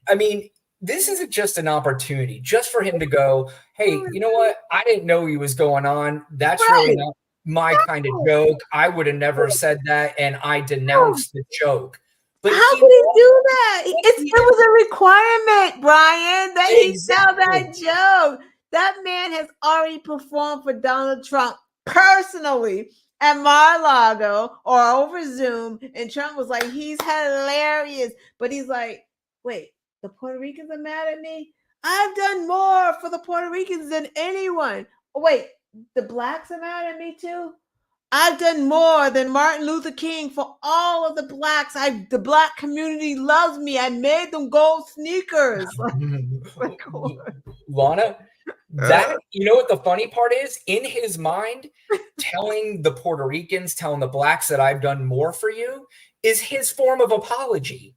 Speaker 1: I mean, this isn't just an opportunity just for him to go, hey, you know what? I didn't know he was going on. That's really not my kind of joke. I would have never said that, and I denounced the joke. But
Speaker 6: how could he do that? It was a requirement, Brian, that he tell that joke. That man has already performed for Donald Trump personally at Mar-a-Lago or over Zoom, and Trump was like, he's hilarious. But he's like, wait, the Puerto Ricans are mad at me? I've done more for the Puerto Ricans than anyone. Oh, wait, the blacks are mad at me too? I've done more than Martin Luther King for all of the blacks. The black community loves me. I made them gold sneakers.
Speaker 1: Lana, that, you know what the funny part is? In his mind, telling the Puerto Ricans, telling the blacks that I've done more for you is his form of apology.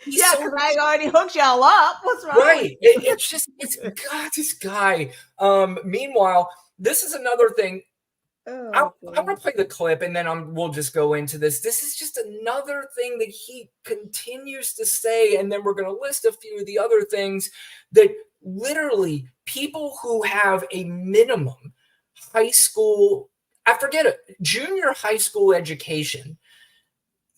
Speaker 6: Yeah, because I already hooked y'all up. What's wrong?
Speaker 1: Right. It's God, this guy. Meanwhile, this is another thing. I'm going to play the clip and then we'll just go into this. This is just another thing that he continues to say. And then we're going to list a few of the other things that literally people who have a minimum high school, I forget it, junior high school education.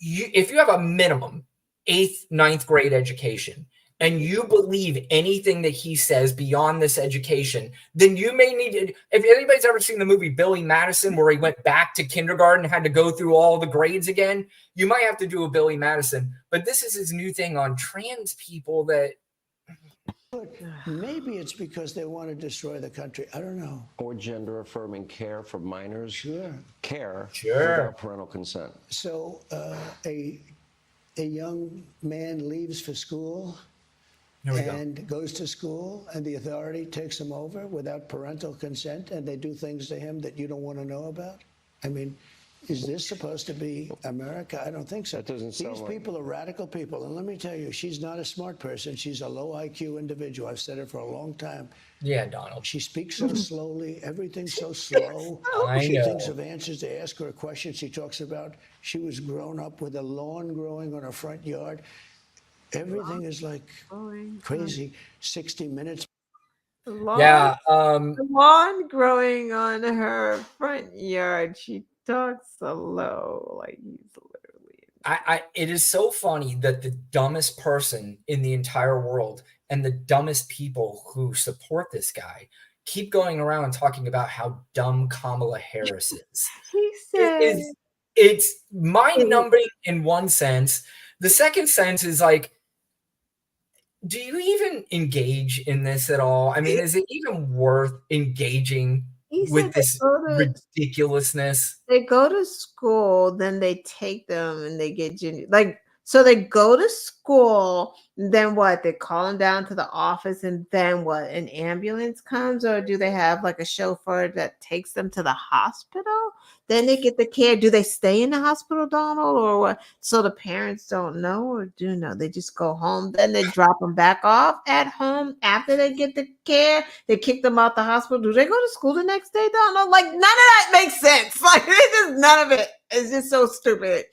Speaker 1: If you have a minimum 8th, 9th grade education, and you believe anything that he says beyond this education, then you may need to, if anybody's ever seen the movie Billy Madison, where he went back to kindergarten and had to go through all the grades again, you might have to do a Billy Madison. But this is his new thing on trans people that.
Speaker 8: Maybe it's because they want to destroy the country. I don't know.
Speaker 9: Or gender affirming care for minors.
Speaker 8: Sure.
Speaker 9: Care
Speaker 1: sure.
Speaker 9: without parental consent.
Speaker 8: So a young man leaves for school and goes to school, and the authority takes him over without parental consent, and they do things to him that you don't want to know about? I mean, is this supposed to be America? I don't think so.
Speaker 9: That doesn't sound
Speaker 8: These
Speaker 9: like
Speaker 8: people are radical people, and let me tell you, she's not a smart person. She's a low IQ individual. I've said it for a long time.
Speaker 1: Yeah, Donald.
Speaker 8: She speaks so slowly. Everything's so slow. She thinks of answers. They ask her a question. She talks about she was grown up with a lawn growing on her front yard. Everything is like crazy. 60 Minutes.
Speaker 1: Yeah.
Speaker 6: Lawn growing on her front yard. She talks so low, like he's literally.
Speaker 1: It is so funny that the dumbest person in the entire world and the dumbest people who support this guy keep going around and talking about how dumb Kamala Harris is.
Speaker 6: He said
Speaker 1: it's mind-numbing in one sense. The second sense is like, do you even engage in this at all? I mean, is it even worth engaging with this ridiculousness?
Speaker 6: They go to school, then they take them and they get like So they go to school, then what? They call them down to the office, and then what? An ambulance comes, or do they have like a chauffeur that takes them to the hospital? Then they get the care. Do they stay in the hospital, Donald, or what? So the parents don't know or do know. They just go home. Then they drop them back off at home after they get the care. They kick them out the hospital. Do they go to school the next day, Donald? Like none of that makes sense. Like it's just none of it. It's just so stupid.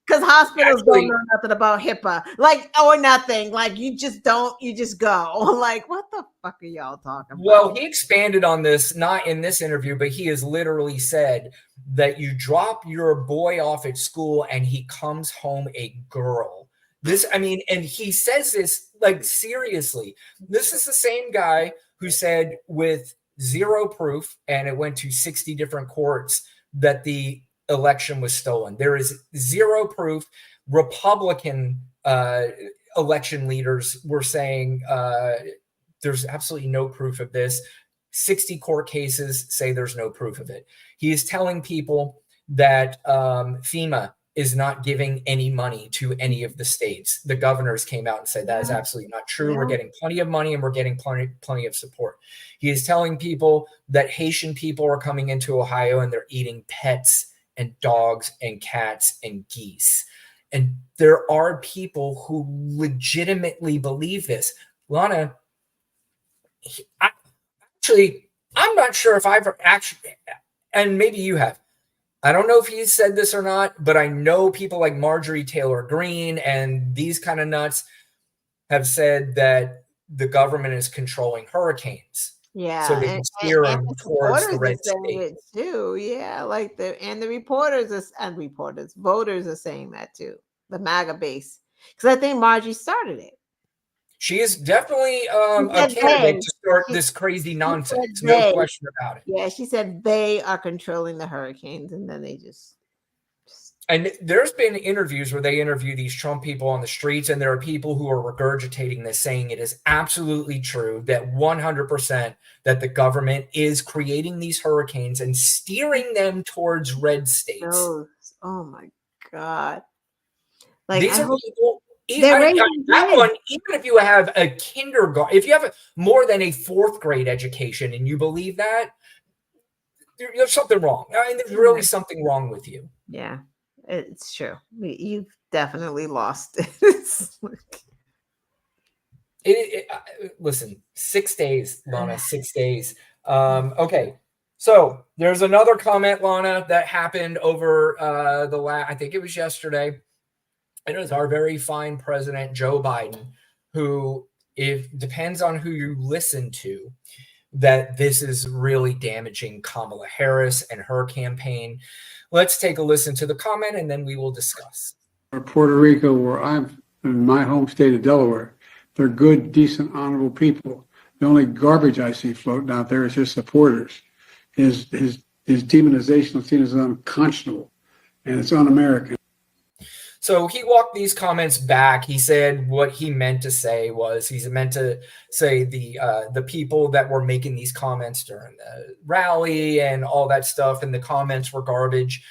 Speaker 6: Because hospitals don't know nothing about HIPAA, like, or nothing. Like, you just don't, you just go. Like, what the fuck are y'all talking about?
Speaker 1: Well, he expanded on this, not in this interview, but he has literally said that you drop your boy off at school and he comes home a girl. This, I mean, and he says this, like, seriously. This is the same guy who said with zero proof, and it went to 60 different courts, that the election was stolen. There is zero proof. Republican election leaders were saying there's absolutely no proof of this. 60 court cases say there's no proof of it. He is telling people that FEMA is not giving any money to any of the states. The governors came out and said that is absolutely not true. We're getting plenty of money and we're getting plenty of support. He is telling people that Haitian people are coming into Ohio and they're eating pets and dogs and cats and geese. And there are people who legitimately believe this. Lana, I'm not sure if I've actually, and maybe you have, I don't know if he said this or not, but I know people like Marjorie Taylor Greene and these kind of nuts have said that the government is controlling hurricanes.
Speaker 6: Yeah,
Speaker 1: so they can steer them towards the red state
Speaker 6: too. Yeah, like the voters are saying that too. The MAGA base, because I think Margie started it.
Speaker 1: She is definitely a candidate to start this crazy nonsense. No question about it.
Speaker 6: Yeah, she said they are controlling the hurricanes, and then they just.
Speaker 1: And there's been interviews where they interview these Trump people on the streets, and there are people who are regurgitating this, saying it is absolutely true that 100% that the government is creating these hurricanes and steering them towards red states.
Speaker 6: Oh my God. Like
Speaker 1: these are people, even if you have a kindergarten, if you have more than a 4th grade education and you believe that, there's something wrong. I mean, there's really something wrong with you.
Speaker 6: Yeah. It's true. You've definitely lost it.
Speaker 1: Listen, 6 days, Lana, 6 days. Okay. So there's another comment, Lana, that happened over I think it was yesterday. It was our very fine president, Joe Biden, who, if depends on who you listen to, that this is really damaging Kamala Harris and her campaign. Let's take a listen to the comment and then we will discuss.
Speaker 10: Puerto Rico, where I'm in my home state of Delaware, they're good, decent, honorable people. The only garbage I see floating out there is his supporters. His demonization of Tina is unconscionable, and it's un-American.
Speaker 1: So he walked these comments back. He said what he meant to say was he's meant to say the people that were making these comments during the rally and all that stuff, and the comments were garbage.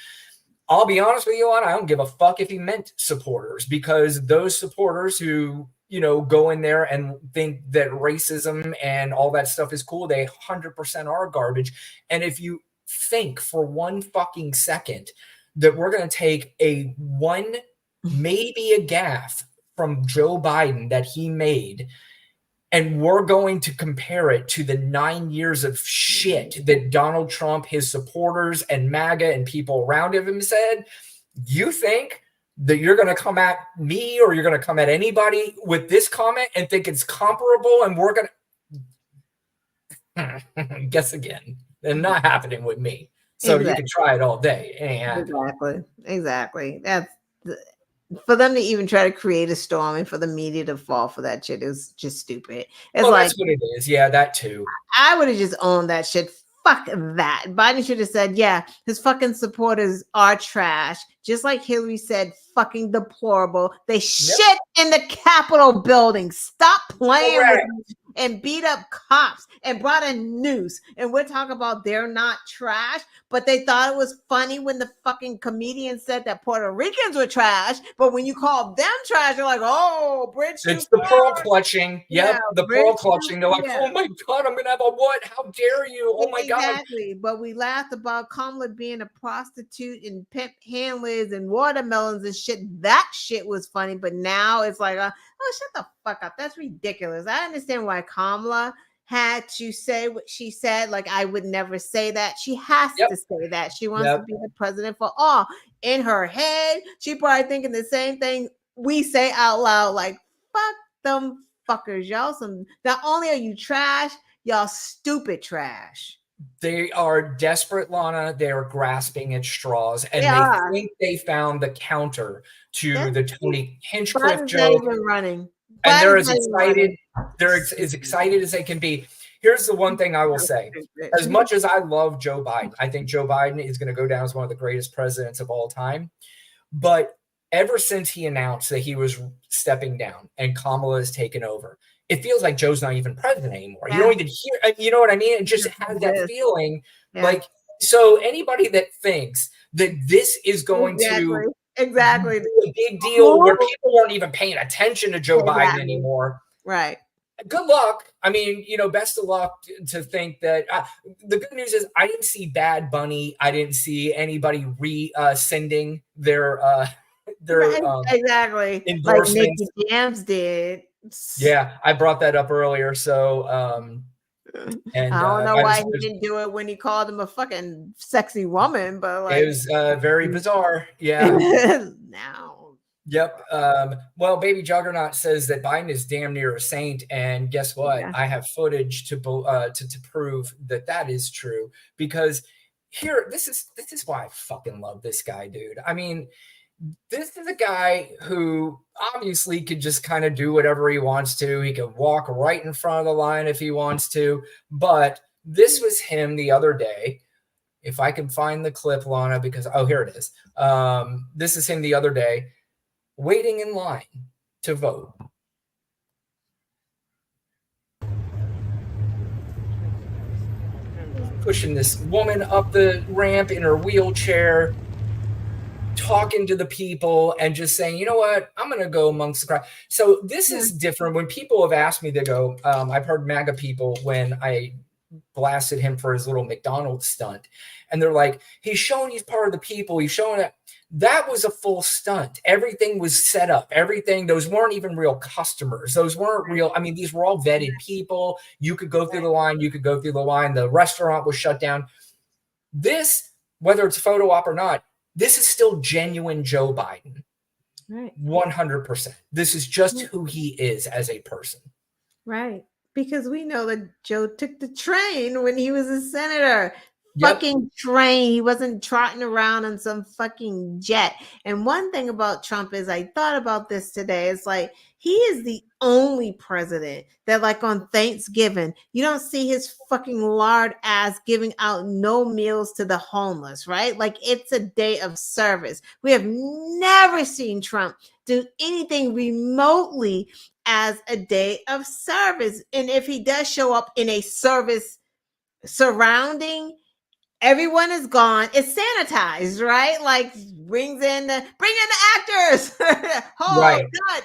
Speaker 1: I'll be honest with you, I don't give a fuck if he meant supporters, because those supporters who, go in there and think that racism and all that stuff is cool, they 100% are garbage. And if you think for one fucking second that we're going to take maybe a gaffe from Joe Biden that he made, and we're going to compare it to the 9 years of shit that Donald Trump, his supporters, and MAGA and people around him said, you think that you're going to come at me or you're going to come at anybody with this comment and think it's comparable, and we're going to guess again? And not happening with me. So You can try it all day.
Speaker 6: Exactly. That's for them to even try to create a storm and for the media to fall for that shit is just stupid. It's
Speaker 1: that's what it is. Yeah, that too.
Speaker 6: I would have just owned that shit. Fuck that. Biden should have said, yeah, his fucking supporters are trash. Just like Hillary said, fucking deplorable. They shit in the Capitol building. Stop playing and beat up cops and brought a noose. And we're talking about they're not trash, but they thought it was funny when the fucking comedian said that Puerto Ricans were trash. But when you call them trash, you're like, oh, bridge too
Speaker 1: It's the pearl
Speaker 6: far.
Speaker 1: clutching. Yep,
Speaker 6: Yeah,
Speaker 1: the
Speaker 6: bridge
Speaker 1: pearl
Speaker 6: too,
Speaker 1: clutching. They're like,
Speaker 6: yeah.
Speaker 1: oh my God, I'm going to have a what? How dare you? Oh my God.
Speaker 6: Exactly. But we laughed about Kamala being a prostitute and pimp handlers and watermelons and shit. That shit was funny. But now it's like, oh, shut the fuck up. That's ridiculous. I understand why Kamala had to say what she said. Like, I would never say that. She has
Speaker 1: Yep.
Speaker 6: to say that. She wants
Speaker 1: Yep.
Speaker 6: to be the president for all. In her head, she probably thinking the same thing we say out loud. Like, fuck them fuckers. Y'all some, not only are you trash, y'all stupid trash.
Speaker 1: They are desperate, Lana. They are grasping at straws, and
Speaker 6: They
Speaker 1: think they found the counter to
Speaker 6: That's
Speaker 1: the Tony Hinchcliffe
Speaker 6: Biden's not
Speaker 1: joke,
Speaker 6: even running.
Speaker 1: and they're
Speaker 6: Biden's
Speaker 1: as
Speaker 6: not even
Speaker 1: excited.
Speaker 6: running.
Speaker 1: They're as excited as they can be. Here's the one thing I will say: as much as I love Joe Biden, I think Joe Biden is going to go down as one of the greatest presidents of all time. But ever since he announced that he was stepping down and Kamala has taken over, it feels like Joe's not even president anymore.
Speaker 6: Yeah.
Speaker 1: You don't even hear, you know what I mean? It just has that
Speaker 6: Yes.
Speaker 1: feeling.
Speaker 6: Yeah.
Speaker 1: Like, so anybody that thinks that this is going to
Speaker 6: exactly
Speaker 1: be a big deal where people aren't even paying attention to Joe Biden
Speaker 6: Exactly.
Speaker 1: anymore,
Speaker 6: right.
Speaker 1: good luck. I mean, best of luck to think that. The good news is I didn't see Bad Bunny. I didn't see anybody rescinding their
Speaker 6: exactly like
Speaker 1: endorsements.
Speaker 6: Nicky Jams did.
Speaker 1: Yeah, I brought that up earlier. So, and
Speaker 6: I don't know why
Speaker 1: just,
Speaker 6: he didn't do it when he called him a fucking sexy woman, but like
Speaker 1: it was very bizarre. Yeah.
Speaker 6: now.
Speaker 1: Yep. Well, Baby Juggernaut says that Biden is damn near a saint, and guess what?
Speaker 6: Yeah.
Speaker 1: I have footage to prove that is true. Because here, this is why I fucking love this guy, dude. I mean, this is a guy who obviously could just kind of do whatever he wants to. He could walk right in front of the line if he wants to. But this was him the other day. If I can find the clip, Lana, because here it is. This is him the other day, waiting in line to vote. Pushing this woman up the ramp in her wheelchair, talking to the people and just saying, you know what, I'm going to go amongst the crowd. So this is different. When people have asked me to go, I've heard MAGA people when I blasted him for his little McDonald's stunt. And they're like, he's showing he's part of the people. He's showing that was a full stunt. Everything was set up. Everything. Those weren't even real customers. Those weren't real. I mean, these were all vetted people. You could go through the line. You could go through the line. The restaurant was shut down. This, whether it's a photo op or not, this is still genuine Joe Biden.
Speaker 6: Right.
Speaker 1: 100%. This is just who he is as a person.
Speaker 6: Right. Because we know that Joe took the train when he was a senator.
Speaker 1: Yep.
Speaker 6: Fucking train. He wasn't trotting around on some fucking jet. And one thing about Trump is, I thought about this today. It's like, he is the only president that, like, on Thanksgiving, you don't see his fucking lard ass giving out no meals to the homeless, right? Like, it's a day of service. We have never seen Trump do anything remotely as a day of service. And if he does show up in a service surrounding, everyone is gone. It's sanitized, right? Like, bring in the actors.
Speaker 1: Right.
Speaker 6: God,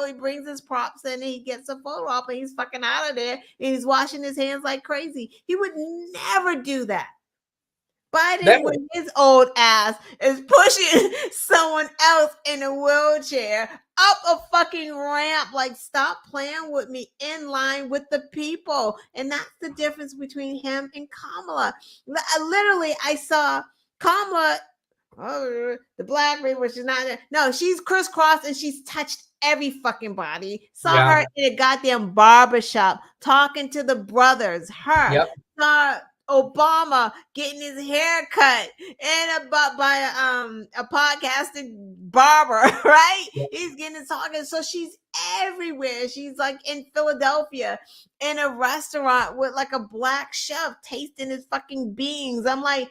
Speaker 6: he brings his props in and he gets a photo op and he's fucking out of there and he's washing his hands like crazy. He would never do that. Biden, with his old ass, is pushing someone else in a wheelchair up a fucking ramp. Like, stop playing with me, in line with the people. And that's the difference between him and Kamala. Literally, I saw Kamala, the black lady, which is not there. No, she's crisscrossed and she's touched every fucking body. Saw her in a goddamn barbershop talking to the brothers. Saw Obama getting his hair cut by a podcasting barber, right? He's getting his talking. So she's everywhere. She's like in Philadelphia in a restaurant with like a black chef tasting his fucking beans. I'm like,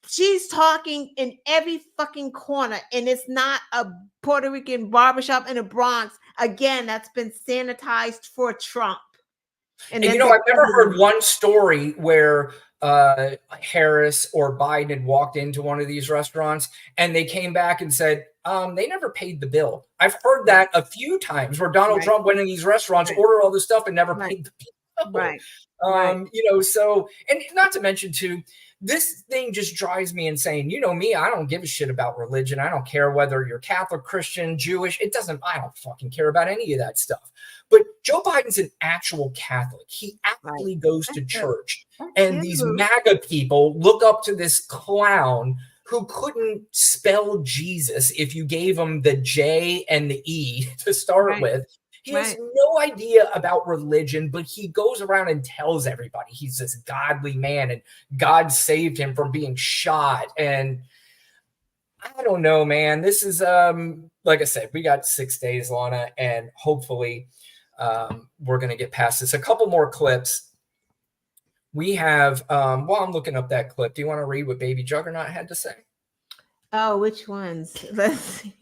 Speaker 6: she's talking in every fucking corner, and it's not a Puerto Rican barbershop in the Bronx. Again, that's been sanitized for Trump. And
Speaker 1: And
Speaker 6: then
Speaker 1: I've never heard one story where Harris or Biden had walked into one of these restaurants and they came back and said, they never paid the bill. I've heard that a few times where Donald Trump went in these restaurants, ordered all this stuff and never paid the bill. So, and not to mention too, this thing just drives me insane. You know me, I don't give a shit about religion. I don't care whether you're Catholic, Christian, Jewish. I don't fucking care about any of that stuff. But Joe Biden's an actual Catholic. He actually goes to church. And these MAGA people look up to this clown who couldn't spell Jesus if you gave him the J and the E to start with. He has no idea about religion, but he goes around and tells everybody he's this godly man and God saved him from being shot. And I don't know, man. This is, like I said, we got 6 days, Lana, and hopefully we're going to get past this. A couple more clips. We have, while I'm looking up that clip, do you want to read what Baby Juggernaut had to say?
Speaker 6: Oh, which ones? Let's see.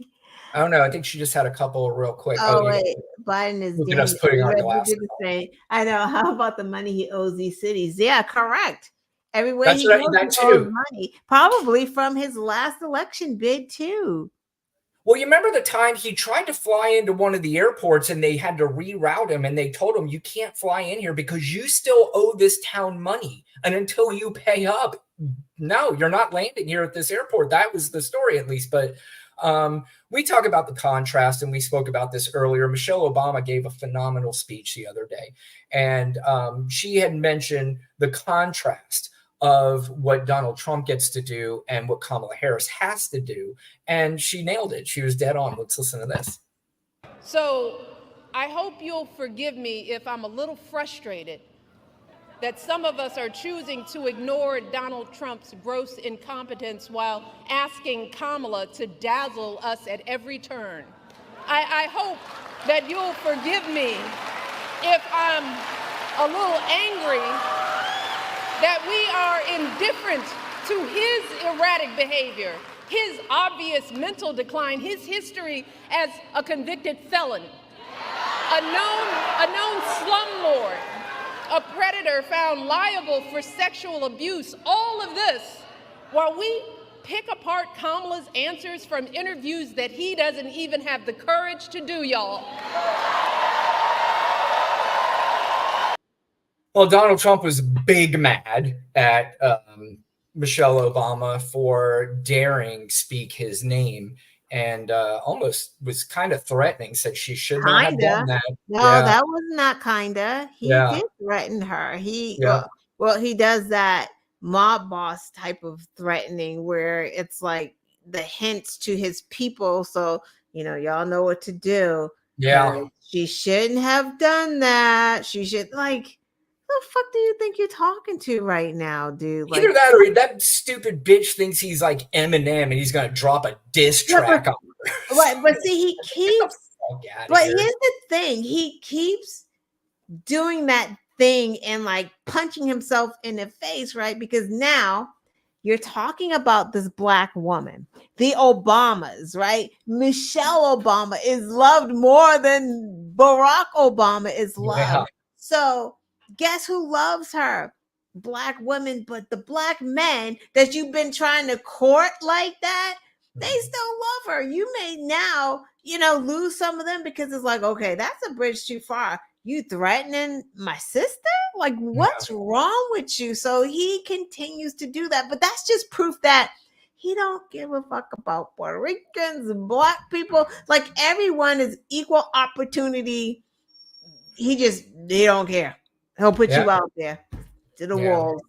Speaker 1: I don't know. I think she just had a couple real quick.
Speaker 6: Wait. Biden is
Speaker 1: look at us putting our glasses
Speaker 6: on. I know. How about the money he owes these cities? Yeah, correct. Everywhere
Speaker 1: That's
Speaker 6: he
Speaker 1: right,
Speaker 6: goes,
Speaker 1: that
Speaker 6: he owes
Speaker 1: too.
Speaker 6: money. Probably from his last election bid too.
Speaker 1: Well, you remember the time he tried to fly into one of the airports and they had to reroute him and they told him, you can't fly in here because you still owe this town money. And until you pay up, no, you're not landing here at this airport. That was the story, at least. But we talk about the contrast, and we spoke about this earlier. Michelle Obama gave a phenomenal speech the other day, and she had mentioned the contrast of what Donald Trump gets to do and what Kamala Harris has to do. And she nailed it. She was dead on. Let's listen to this.
Speaker 11: So I hope you'll forgive me if I'm a little frustrated that some of us are choosing to ignore Donald Trump's gross incompetence while asking Kamala to dazzle us at every turn. I hope that you'll forgive me if I'm a little angry that we are indifferent to his erratic behavior, his obvious mental decline, his history as a convicted felon, a known slumlord, a predator found liable for sexual abuse, all of this while we pick apart Kamala's answers from interviews that he doesn't even have the courage to do, y'all.
Speaker 1: Well, Donald Trump was big mad at Michelle Obama for daring speak his name and almost was kind of threatening, said she should not have done that.
Speaker 6: No, that was not kinda. He did threaten her. He does that mob boss type of threatening where it's like the hints to his people. So, y'all know what to do.
Speaker 1: Yeah.
Speaker 6: She shouldn't have done that. She should the fuck do you think you're talking to right now, dude?
Speaker 1: Either that or that stupid bitch thinks he's like Eminem and he's going to drop a diss track on her.
Speaker 6: Right, but see, he keeps. But here's the thing: he keeps doing that thing and like punching himself in the face, right? Because now you're talking about this black woman, the Obamas, right? Michelle Obama is loved more than Barack Obama is loved.
Speaker 1: Yeah.
Speaker 6: So guess who loves her? Black women, but the black men that you've been trying to court like that, they still love her. You may now, lose some of them because it's like, okay, that's a bridge too far. You threatening my sister? Like, what's wrong with you? So he continues to do that. But that's just proof that he don't give a fuck about Puerto Ricans and black people. Like, everyone is equal opportunity. He don't care. He'll put you out there to the walls.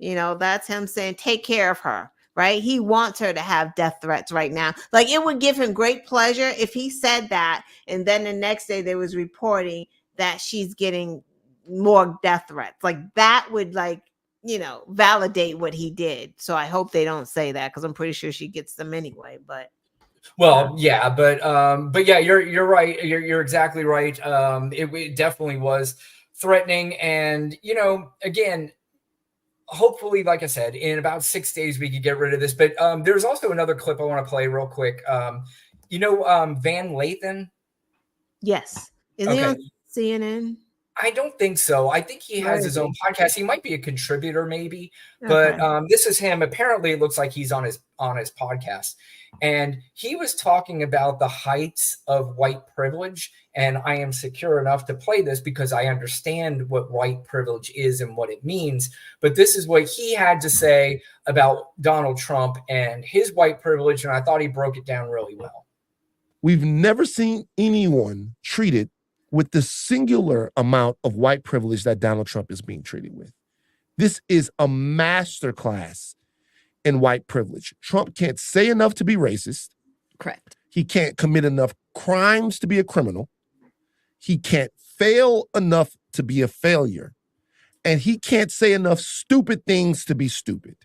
Speaker 6: That's him saying, take care of her, right? He wants her to have death threats right now. Like, it would give him great pleasure if he said that. And then the next day there was reporting that she's getting more death threats. Like, that would validate what he did. So I hope they don't say that because I'm pretty sure she gets them anyway. But
Speaker 1: well, yeah, but yeah, you're right. You're exactly right. It definitely was threatening. And, again, hopefully, like I said, in about 6 days, we could get rid of this. But there's also another clip I want to play real quick. Van Lathan?
Speaker 6: Yes. Is he on CNN?
Speaker 1: I don't think so. I think he
Speaker 6: Where
Speaker 1: has
Speaker 6: is
Speaker 1: his own
Speaker 6: he?
Speaker 1: podcast. He might be a contributor, maybe, but
Speaker 6: Okay.
Speaker 1: this is him. Apparently, it looks like he's on his podcast, and he was talking about the heights of white privilege. And I am secure enough to play this because I understand what white privilege is and what it means. But this is what he had to say about Donald Trump and his white privilege, and I thought he broke it down really well.
Speaker 12: We've never seen anyone treated with the singular amount of white privilege that Donald Trump is being treated with. This is a masterclass in white privilege. Trump can't say enough to be racist.
Speaker 13: Correct.
Speaker 12: He can't commit enough crimes to be a criminal. He can't fail enough to be a failure. And he can't say enough stupid things to be stupid.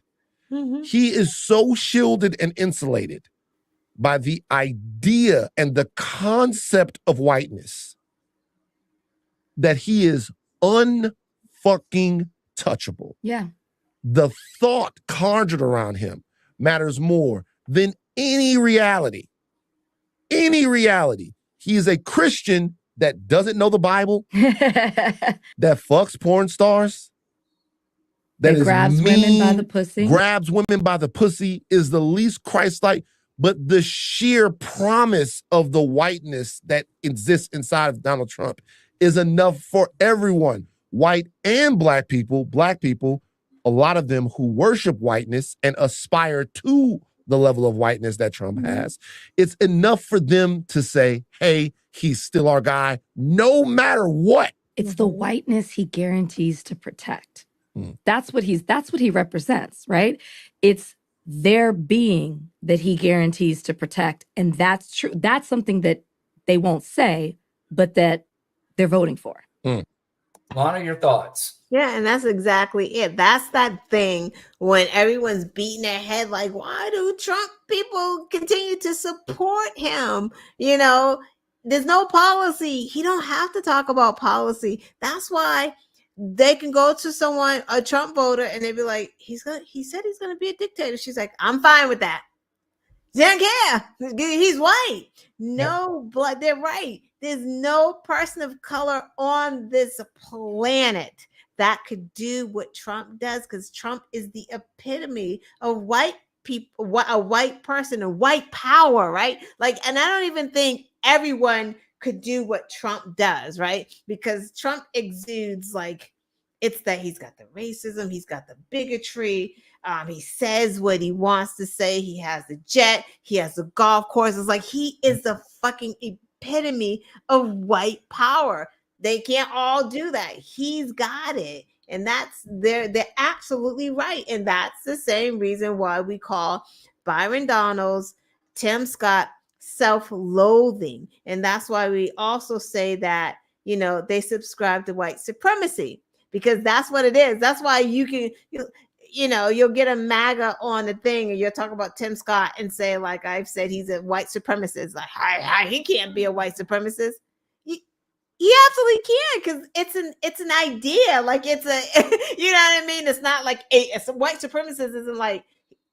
Speaker 6: Mm-hmm.
Speaker 12: He is so shielded and insulated by the idea and the concept of whiteness that he is unfucking touchable.
Speaker 13: Yeah.
Speaker 12: The thought conjured around him matters more than any reality. Any reality. He is a Christian that doesn't know the Bible, that fucks porn stars, that
Speaker 13: grabs women by the pussy.
Speaker 12: Grabs women by the pussy, is the least Christ-like, but the sheer promise of the whiteness that exists inside of Donald Trump is enough for everyone, white and black people, a lot of them who worship whiteness and aspire to the level of whiteness that Trump has. It's enough for them to say, hey, he's still our guy, no matter what.
Speaker 13: It's the whiteness he guarantees to protect. That's what he represents, right? It's their being that he guarantees to protect. And that's true. That's something that they won't say, but that they're voting for.
Speaker 1: Lana, your thoughts?
Speaker 6: Yeah, and that's exactly it. That's that thing when everyone's beating their head like, why do Trump people continue to support him? You know, there's no policy. He don't have to talk about policy. That's why they can go to someone, a Trump voter, and they'd be like, he said he's gonna be a dictator. She's like, I'm fine with that. They don't care. He's white. No, but they're right. There's no person of color on this planet that could do what Trump does, because Trump is the epitome of white people, a white person, a white power, right? Like, and I don't even think everyone could do what Trump does, right? Because Trump exudes like, it's that he's got the racism, he's got the bigotry, he says what he wants to say, he has the jet, he has the golf course. It's like he is the fucking epitome of white power. They can't all do that. He's got it. And they're absolutely right. And that's the same reason why we call Byron Donalds, Tim Scott self-loathing. And that's why we also say that, you know, they subscribe to white supremacy, because that's what it is. That's why you'll get a MAGA on the thing and you'll talk about Tim Scott and say, like I've said, he's a white supremacist. Like, he can't be a white supremacist. He absolutely can, because it's an idea. Like, it's a, you know what I mean? It's not like it's a white supremacist isn't like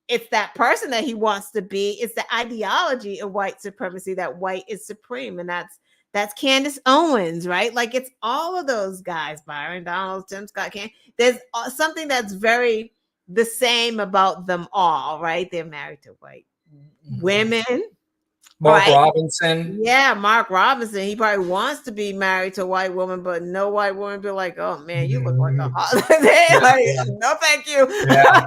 Speaker 6: it's that person that he wants to be. It's the ideology of white supremacy that white is supreme, and that's Candace Owens, right? Like, it's all of those guys, Byron Donalds, Tim Scott. There's something that's very the same about them all, right? They're married to white women.
Speaker 1: Mark
Speaker 6: right?
Speaker 1: Robinson.
Speaker 6: Yeah, Mark Robinson. He probably wants to be married to a white woman, but no white woman be like, oh man, you look like a holiday. No, thank you. Yeah.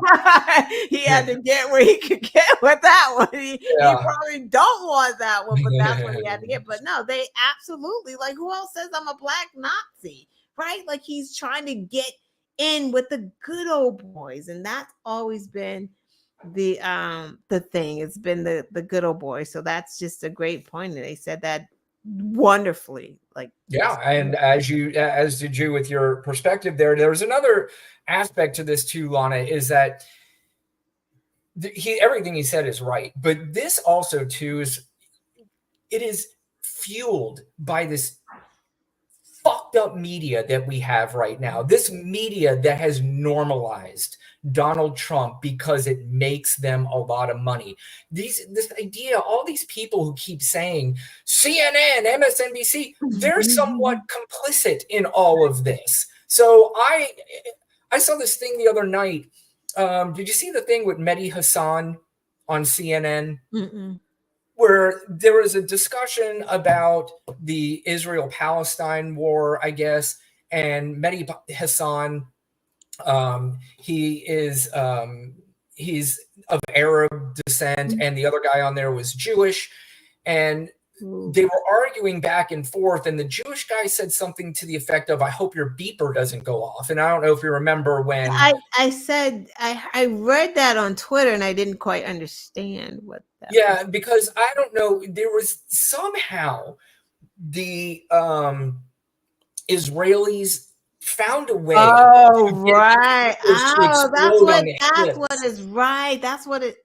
Speaker 6: He had to get where he could get with that one. He probably don't want that one, but that's what he had to get. But no, they absolutely, like, who else says I'm a black Nazi, right? Like, he's trying to get in with the good old boys, and that's always been the thing. It's been the good old boy. So that's just a great point. They said that wonderfully. Like,
Speaker 1: yeah, and as did you with your perspective there's another aspect to this too, Lana, is that everything he said is right, but this also too is fueled by this fucked up media that we have right now. This media that has normalized Donald Trump because it makes them a lot of money. This idea, all these people who keep saying CNN, MSNBC, they're somewhat complicit in all of this. So I saw this thing the other night. Did you see the thing with Mehdi Hassan on CNN?
Speaker 6: Mm-mm.
Speaker 1: Where there was a discussion about the Israel-Palestine war, I guess, and Mehdi Hassan, he's of Arab descent, and the other guy on there was Jewish, and they were arguing back and forth, and the Jewish guy said something to the effect of, "I hope your beeper doesn't go off." And I don't know if you remember when
Speaker 6: I said I read that on Twitter and I didn't quite understand what that
Speaker 1: was. Because I don't know, there was somehow the Israelis found a way.
Speaker 6: Oh, right. Oh, that's what is right. That's what it.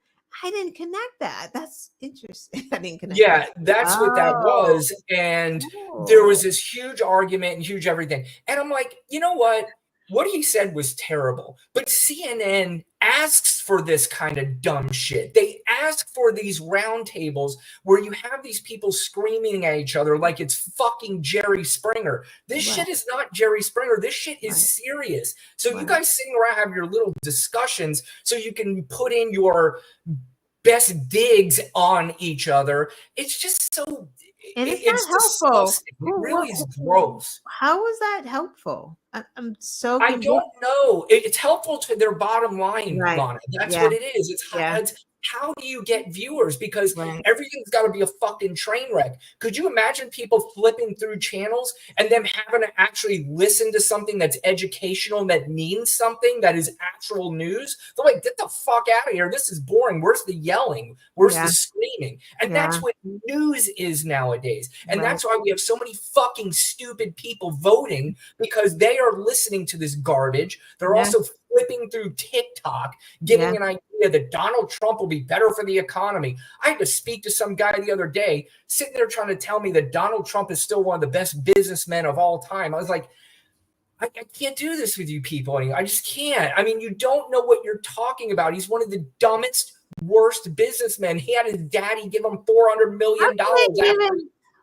Speaker 6: I didn't connect that. That's interesting. I didn't connect.
Speaker 1: Yeah, that's what that was. And there was this huge argument and huge everything. And I'm like, you know what? What he said was terrible. But CNN asks for this kind of dumb shit. They ask for these roundtables where you have these people screaming at each other like it's fucking Jerry Springer. This shit is not Jerry Springer. This shit is serious. So you guys sitting around have your little discussions so you can put in your best digs on each other. It's just so
Speaker 6: and it's not helpful.
Speaker 1: Disgusting. It really is gross.
Speaker 6: How is that helpful? I'm so
Speaker 1: confused. I don't know. It's helpful to their bottom line, Lana. That's what it is. It's how do you get viewers? Because everything's got to be a fucking train wreck. Could you imagine people flipping through channels and them having to actually listen to something that's educational, that means something, that is actual news? They're like, get the fuck out of here. This is boring. Where's the yelling? Where's the screaming? And that's what news is nowadays. And that's why we have so many fucking stupid people voting, because they are listening to this garbage. They're also flipping through TikTok, getting an idea that Donald Trump will be better for the economy. I had to speak to some guy the other day, sitting there trying to tell me that Donald Trump is still one of the best businessmen of all time. I was like, I can't do this with you people anymore. I just can't. I mean, you don't know what you're talking about. He's one of the dumbest, worst businessmen. He had his daddy give him $400 million.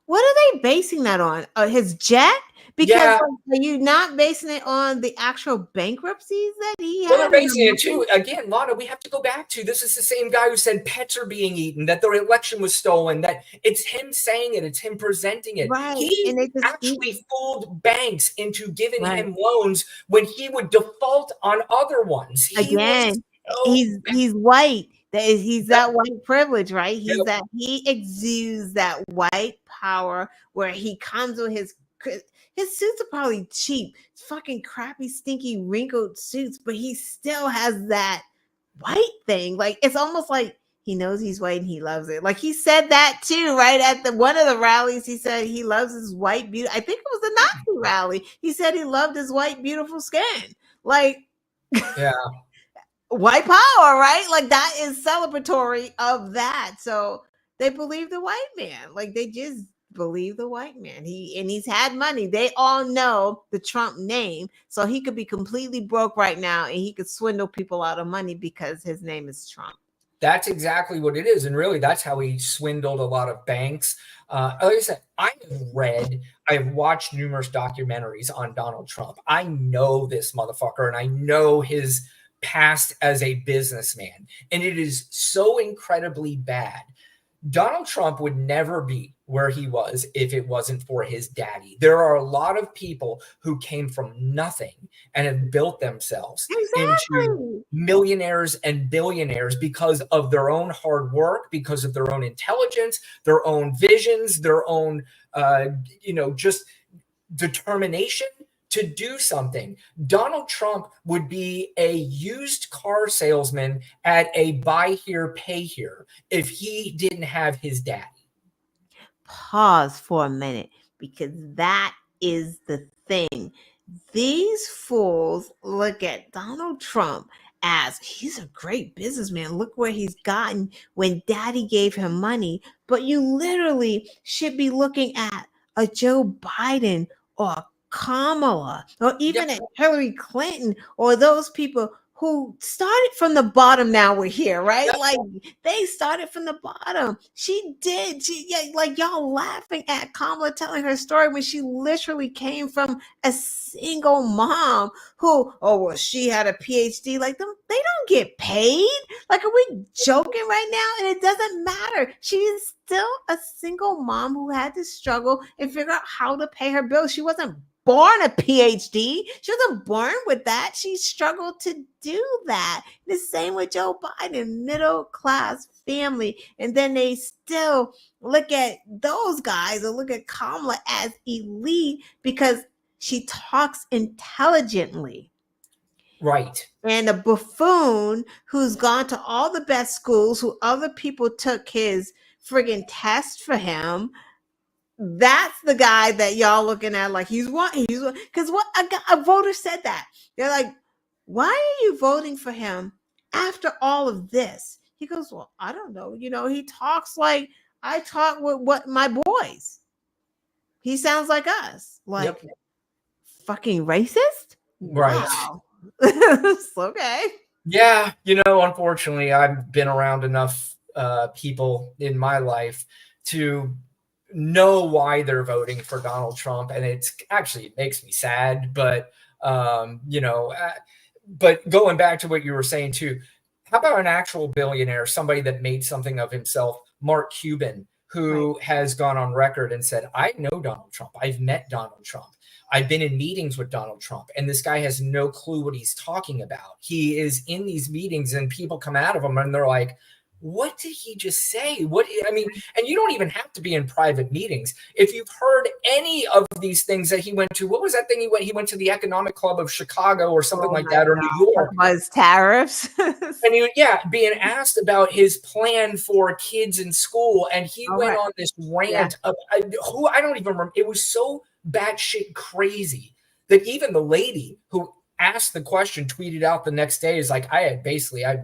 Speaker 6: What are they basing that on? His jet? Because are you not basing it on the actual bankruptcies that he had?
Speaker 1: Well, they're basing it too. Again, Lana, we have to go back to, this is the same guy who said pets are being eaten, that the election was stolen, that it's him saying it, it's him presenting it.
Speaker 6: Right.
Speaker 1: He actually fooled banks into giving him loans when he would default on other ones.
Speaker 6: He's white. He's that white privilege, right? He exudes that white power where he comes with his suits are probably cheap, fucking crappy, stinky, wrinkled suits, but he still has that white thing. Like, it's almost like he knows he's white and he loves it. Like, he said that too, right? At one of the rallies, he said he loves his white beauty. I think it was the Nazi rally. He said he loved his white, beautiful skin. Like, white power, right? Like, that is celebratory of that. So they believe the white man. Like, they just believe the white man. He's had money. They all know the Trump name, so he could be completely broke right now and he could swindle people out of money because his name is Trump.
Speaker 1: That's exactly what it is. And really, that's how he swindled a lot of banks. Like I said, I've watched numerous documentaries on Donald Trump. I know this motherfucker, and I know his past as a businessman, and it is so incredibly bad. Donald Trump would never be where he was if it wasn't for his daddy. There are a lot of people who came from nothing and have built themselves into millionaires and billionaires because of their own hard work, because of their own intelligence, their own visions, their own, just determination to do something. Donald Trump would be a used car salesman at a buy here, pay here if he didn't have his daddy.
Speaker 6: Pause for a minute, because that is the thing. These fools look at Donald Trump as he's a great businessman. Look where he's gotten when daddy gave him money. But you literally should be looking at a Joe Biden or Kamala, or even at Hillary Clinton, or those people who started from the bottom. Now we're here, right? Like they started from the bottom. She did. Like y'all laughing at Kamala telling her story when she literally came from a single mom who, oh well, she had a PhD. Like them, they don't get paid. Like, are we joking right now? And it doesn't matter. She's still a single mom who had to struggle and figure out how to pay her bills. She wasn't born a PhD. She wasn't born with that. She struggled to do that. The same with Joe Biden, middle class family. And then they still look at those guys or look at Kamala as elite because she talks intelligently.
Speaker 1: Right.
Speaker 6: And a buffoon who's gone to all the best schools, who other people took his friggin' test for him. That's the guy that y'all looking at like he's one. Because what a voter said that. They're like, why are you voting for him after all of this? He goes, well, I don't know. He talks like I talk with what my boys. He sounds like us. Like, yep. Fucking racist?
Speaker 1: Right.
Speaker 6: Wow. Okay.
Speaker 1: Yeah. Unfortunately, I've been around enough people in my life to know why they're voting for Donald Trump. And it makes me sad, but, but going back to what you were saying too, how about an actual billionaire, somebody that made something of himself, Mark Cuban, who has gone on record and said, I know Donald Trump. I've met Donald Trump. I've been in meetings with Donald Trump, and this guy has no clue what he's talking about. He is in these meetings and people come out of them and they're like, what did he just say? And you don't even have to be in private meetings. If you've heard any of these things that he went to, what was that thing he went to the Economic Club of Chicago or something like that, or New York.
Speaker 6: Was tariffs.
Speaker 1: And being asked about his plan for kids in school. And he went on this rant of who I don't even remember. It was so batshit crazy that even the lady who asked the question tweeted out the next day is like, I had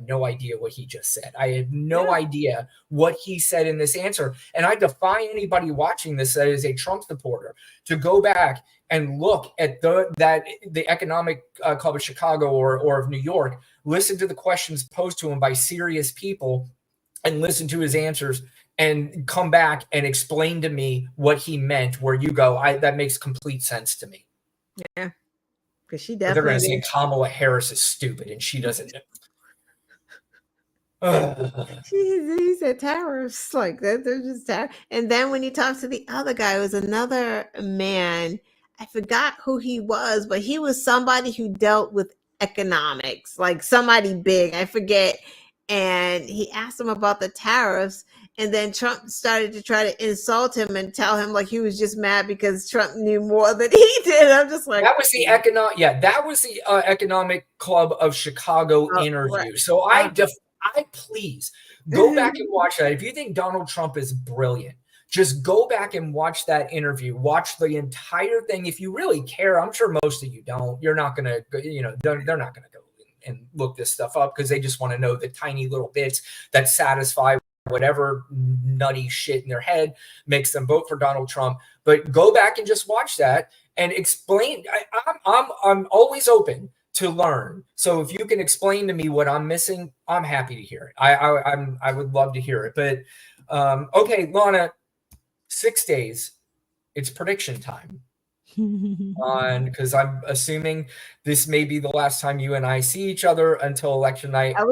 Speaker 1: no idea what he just said. I had no idea what he said in this answer. And I defy anybody watching this that is a Trump supporter to go back and look at the Economic Club of Chicago or of New York, listen to the questions posed to him by serious people and listen to his answers and come back and explain to me what he meant, where you go, that makes complete sense to me.
Speaker 6: Yeah. Because she
Speaker 1: definitely. They're going to say Kamala Harris is stupid and she doesn't know.
Speaker 6: He said tariffs like that. They're just tariffs. And then when you talk to the other guy, it was another man. I forgot who he was, but he was somebody who dealt with economics, like somebody big. I forget. And he asked him about the tariffs. And then Trump started to try to insult him and tell him like he was just mad because Trump knew more than he did. I'm just like,
Speaker 1: that was the Economic Club of Chicago interview. Right. So I please go back and watch that. If you think Donald Trump is brilliant, just go back and watch that interview. Watch the entire thing. If you really care, I'm sure most of you don't. You're not going to, they're not going to go and look this stuff up because they just want to know the tiny little bits that satisfy whatever nutty shit in their head makes them vote for Donald Trump. But go back and just watch that and explain. I'm always open to learn. So if you can explain to me what I'm missing, I'm happy to hear it. I would love to hear it. But okay, Lana, 6 days. It's prediction time. Because I'm assuming this may be the last time you and I see each other until election night.
Speaker 6: Are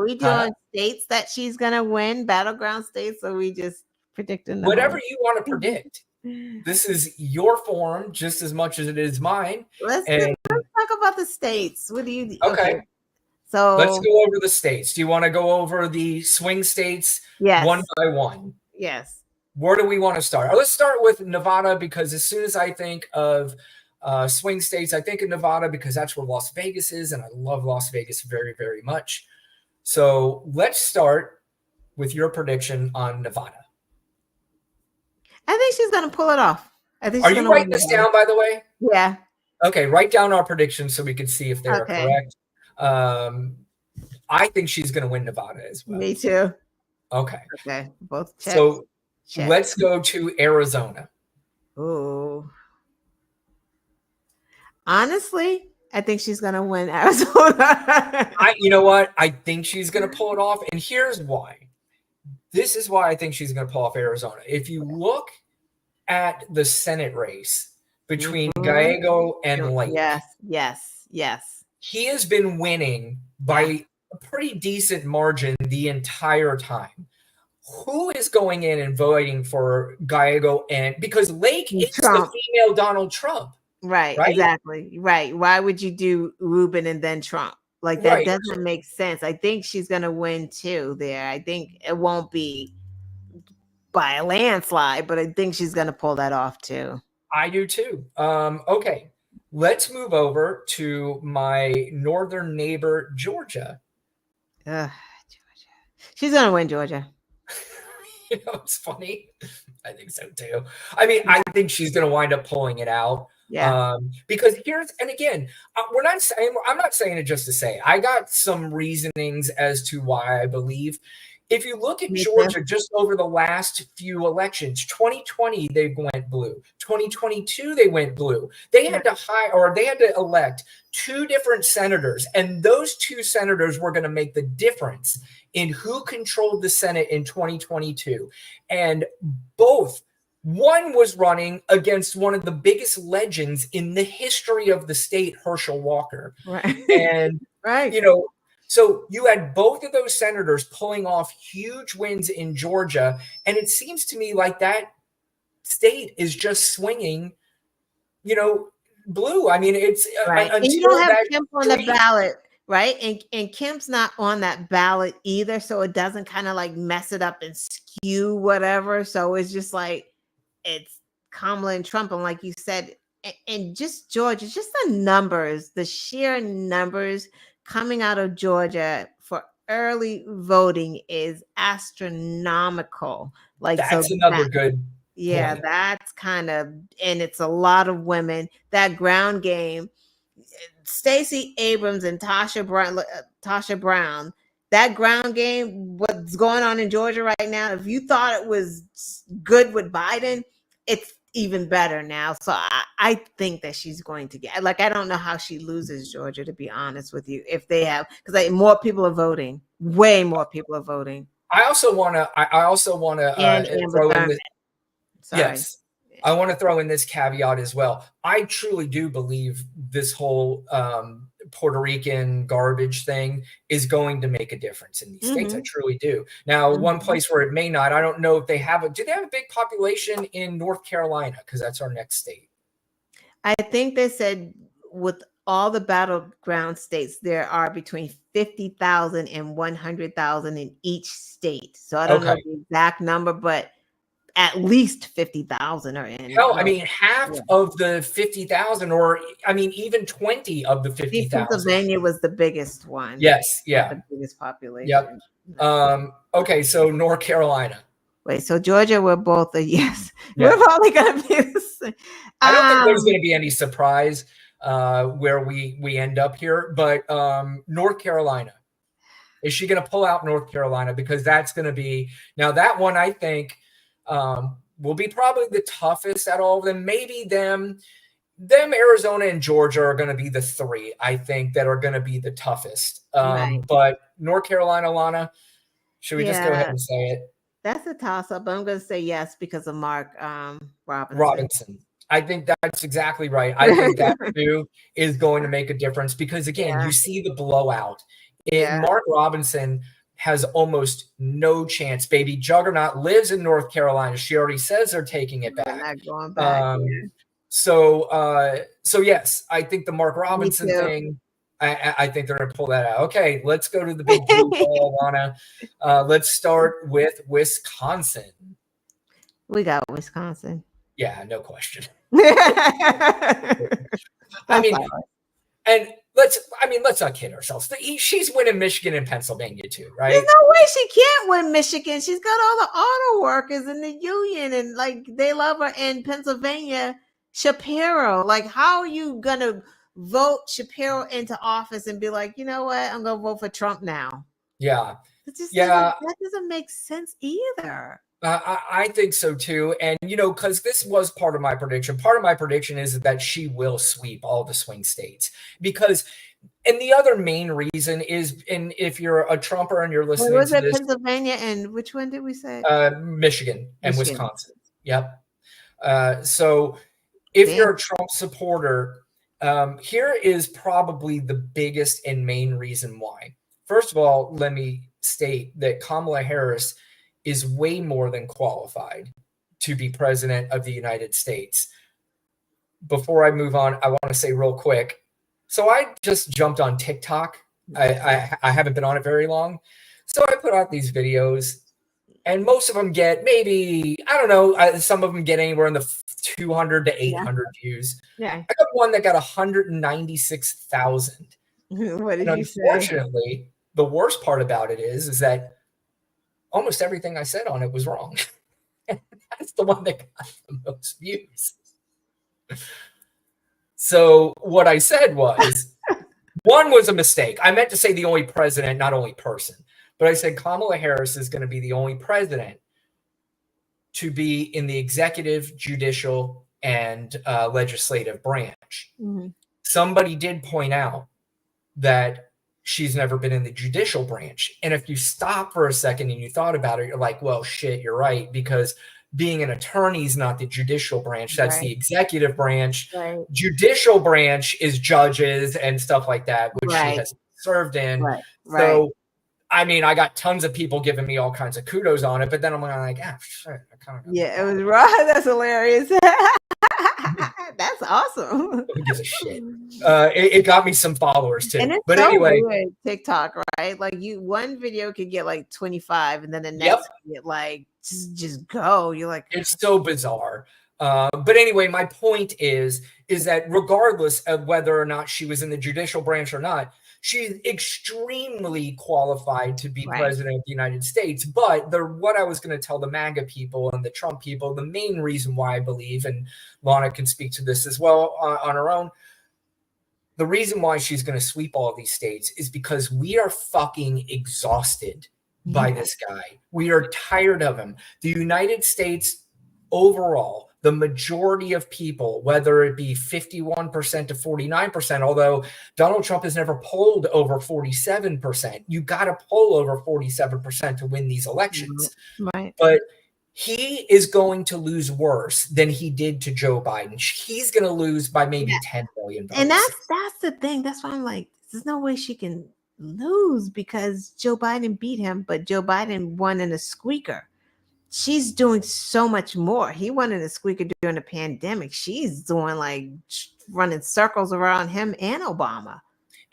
Speaker 6: we doing states that she's gonna win, battleground states, or we just predicting
Speaker 1: whatever you want to predict? This is your forum just as much as it is mine.
Speaker 6: Let's talk about the states. What do you?
Speaker 1: Okay.
Speaker 6: So
Speaker 1: let's go over the states. Do you want to go over the swing states one by one?
Speaker 6: Yes.
Speaker 1: Where do we want to start? Let's start with Nevada, because as soon as I think of swing states, I think of Nevada because that's where Las Vegas is, and I love Las Vegas very, very much. So let's start with your prediction on Nevada.
Speaker 6: I think she's going to pull it off.
Speaker 1: Are you writing this down, by the way?
Speaker 6: Yeah.
Speaker 1: Okay, write down our predictions so we can see if they're correct. I think she's going to win Nevada as well.
Speaker 6: Me too.
Speaker 1: Okay.
Speaker 6: Okay, both checks.
Speaker 1: So let's go to Arizona.
Speaker 6: Oh. Honestly, I think she's gonna win Arizona.
Speaker 1: You know what? I think she's going to pull it off, and here's why. This is why I think she's going to pull off Arizona. If you look at the Senate race between Gallego and Lake,
Speaker 6: Yes.
Speaker 1: he has been winning by a pretty decent margin the entire time. Who is going in and voting for Gallego? And because Lake is
Speaker 6: Trump.
Speaker 1: the female Donald Trump.
Speaker 6: Right, exactly. Right. Why would you do Rubin and then Trump? Like that doesn't make sense. I think she's gonna win too there. I think it won't be by a landslide, but I think she's gonna pull that off too.
Speaker 1: I do too. Okay. Let's move over to my northern neighbor, Georgia.
Speaker 6: Georgia. She's gonna win Georgia.
Speaker 1: You know, it's funny. I think so too. I mean, I think she's going to wind up pulling it out.
Speaker 6: Yeah.
Speaker 1: Because and again, I'm not saying it just to say. I got some reasonings as to why I believe. If you look at Georgia just over the last few elections, 2020 they went blue. 2022 they went blue. They had to elect 2 different senators, and those 2 senators were going to make the difference in who controlled the Senate in 2022. And one was running against one of the biggest legends in the history of the state, Herschel Walker.
Speaker 6: Right.
Speaker 1: And you know, so you had both of those senators pulling off huge wins in Georgia, and it seems to me like that state is just swinging, blue. I mean, it's
Speaker 6: and you don't have Kemp on the ballot, right? And Kemp's not on that ballot either, so it doesn't kind of like mess it up and skew whatever. So it's just like it's Kamala and Trump, and like you said, and just Georgia, just the numbers, the sheer numbers coming out of Georgia for early voting is astronomical. Like
Speaker 1: that's another good.
Speaker 6: Yeah,
Speaker 1: point.
Speaker 6: that's kind of, and it's a lot of women. That ground game, Stacey Abrams and Tasha Brown. That ground game, what's going on in Georgia right now? If you thought it was good with Biden, it's even better now. So I think that she's going to get, like, I don't know how she loses Georgia, to be honest with you, if they have, because more people are voting, way more people are voting.
Speaker 1: I also want to throw in this. Yes, I want to throw in this caveat as well. I truly do believe this whole Puerto Rican garbage thing is going to make a difference in these states. I truly do. Now, one place where it may not, I don't know if they have do they have a big population in North Carolina? Because that's our next state.
Speaker 6: I think they said with all the battleground states, there are between 50,000 and 100,000 in each state. So I don't know the exact number, but at least 50,000 are in.
Speaker 1: Hell, I mean, half of the 50,000, or I mean, even 20 of the 50,000.
Speaker 6: Pennsylvania was the biggest one.
Speaker 1: Yes, yeah,
Speaker 6: the biggest population.
Speaker 1: Yep. Okay, so North Carolina.
Speaker 6: Wait, so Georgia, we're both a yes. Yeah. We're probably gonna be the same.
Speaker 1: I don't think there's going to be any surprise where we end up here, but North Carolina. Is she going to pull out North Carolina? Because that's going to be now that one. I think. Will be probably the toughest at all of them. Maybe them, Arizona and Georgia are going to be the 3, I think, that are going to be the toughest. But North Carolina, Lana, should we just go ahead and say it?
Speaker 6: That's a toss-up. I'm going to say yes because of Mark
Speaker 1: Robinson. I think that's exactly right. I think that too is going to make a difference because, again, you see the blowout. Mark Robinson has almost no chance. Baby Juggernaut lives in North Carolina. She already says they're taking it back.
Speaker 6: Not going back.
Speaker 1: So yes, I think the Mark Robinson thing, I think they're going to pull that out. Okay, let's go to the big blue ball, Lana. Let's start with Wisconsin.
Speaker 6: We got Wisconsin.
Speaker 1: Yeah, no question. I mean, and let's not kid ourselves. She's winning Michigan and Pennsylvania too, right?
Speaker 6: There's no way she can't win Michigan. She's got all the auto workers in the union, and like they love her. In Pennsylvania, Shapiro. Like, how are you gonna vote Shapiro into office and be like, you know what, I'm gonna vote for Trump now?
Speaker 1: Yeah,
Speaker 6: that doesn't make sense either.
Speaker 1: I think so too. And, because this was part of my prediction. Part of my prediction is that she will sweep all the swing states because, and the other main reason is, and if you're a Trumper and you're
Speaker 6: What
Speaker 1: listening
Speaker 6: was
Speaker 1: to
Speaker 6: it?
Speaker 1: this,
Speaker 6: Pennsylvania and which one did we say?
Speaker 1: Michigan and
Speaker 6: Michigan.
Speaker 1: Wisconsin. Yep. So if
Speaker 6: Damn.
Speaker 1: you're a Trump supporter, here is probably the biggest and main reason why. First of all, let me state that Kamala Harris is way more than qualified to be president of the United States. Before I move on, I want to say real quick. So I just jumped on TikTok. I haven't been on it very long. So I put out these videos, and most of them get maybe, I don't know, some of them get anywhere in the 200 to 800 views.
Speaker 6: Yeah.
Speaker 1: I got one that got 196,000.
Speaker 6: What did
Speaker 1: And
Speaker 6: you say?
Speaker 1: unfortunately, the worst part about it is that almost everything I said on it was wrong. That's the one that got the most views. So what I said was, one was a mistake. I meant to say the only president, not only person. But I said Kamala Harris is going to be the only president to be in the executive, judicial, and legislative branch.
Speaker 6: Mhm.
Speaker 1: Somebody did point out that she's never been in the judicial branch. And if you stop for a second and you thought about it, you're like, well, shit, you're right. Because being an attorney is not the judicial branch. That's the executive branch.
Speaker 6: Right.
Speaker 1: Judicial branch is judges and stuff like that, which she has served in.
Speaker 6: Right.
Speaker 1: So, I mean, I got tons of people giving me all kinds of kudos on it, but then I'm like, shit.
Speaker 6: Yeah, it was raw. That's hilarious. That's awesome.
Speaker 1: Who gives a shit? It got me some followers too.
Speaker 6: And it's
Speaker 1: but
Speaker 6: so
Speaker 1: anyway,
Speaker 6: weird, TikTok, right? Like one video could get like 25, and then the next one get like just go. You're like,
Speaker 1: it's so bizarre. But anyway, my point is that regardless of whether or not she was in the judicial branch or not, she's extremely qualified to be president of the United States. But what I was going to tell the MAGA people and the Trump people, the main reason why I believe, and Lana can speak to this as well on her own, the reason why she's going to sweep all of these states is because we are fucking exhausted by this guy. We are tired of him. The United States overall, the majority of people, whether it be 51% to 49%, although Donald Trump has never polled over 47%, you got to poll over 47% to win these elections.
Speaker 6: Right.
Speaker 1: But he is going to lose worse than he did to Joe Biden. He's going to lose by maybe 10 million votes.
Speaker 6: And that's the thing. That's why I'm like, there's no way she can lose because Joe Biden beat him, but Joe Biden won in a squeaker. She's doing so much more. He won in a squeaker during the pandemic. She's doing like running circles around him and Obama.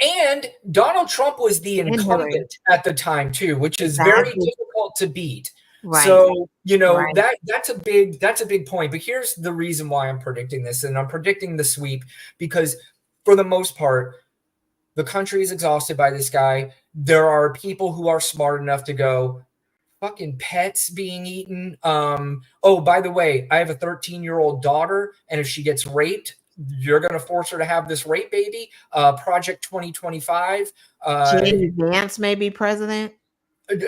Speaker 1: And Donald Trump was the incumbent at the time too, which is very difficult to beat.
Speaker 6: Right.
Speaker 1: So, that's a big point. But here's the reason why I'm predicting this, and I'm predicting the sweep because for the most part, the country is exhausted by this guy. There are people who are smart enough to go, fucking pets being eaten. Oh, by the way, I have a 13-year-old daughter, and if she gets raped, you're going to force her to have this rape baby. Project 2025.
Speaker 6: J.D. Vance may be president.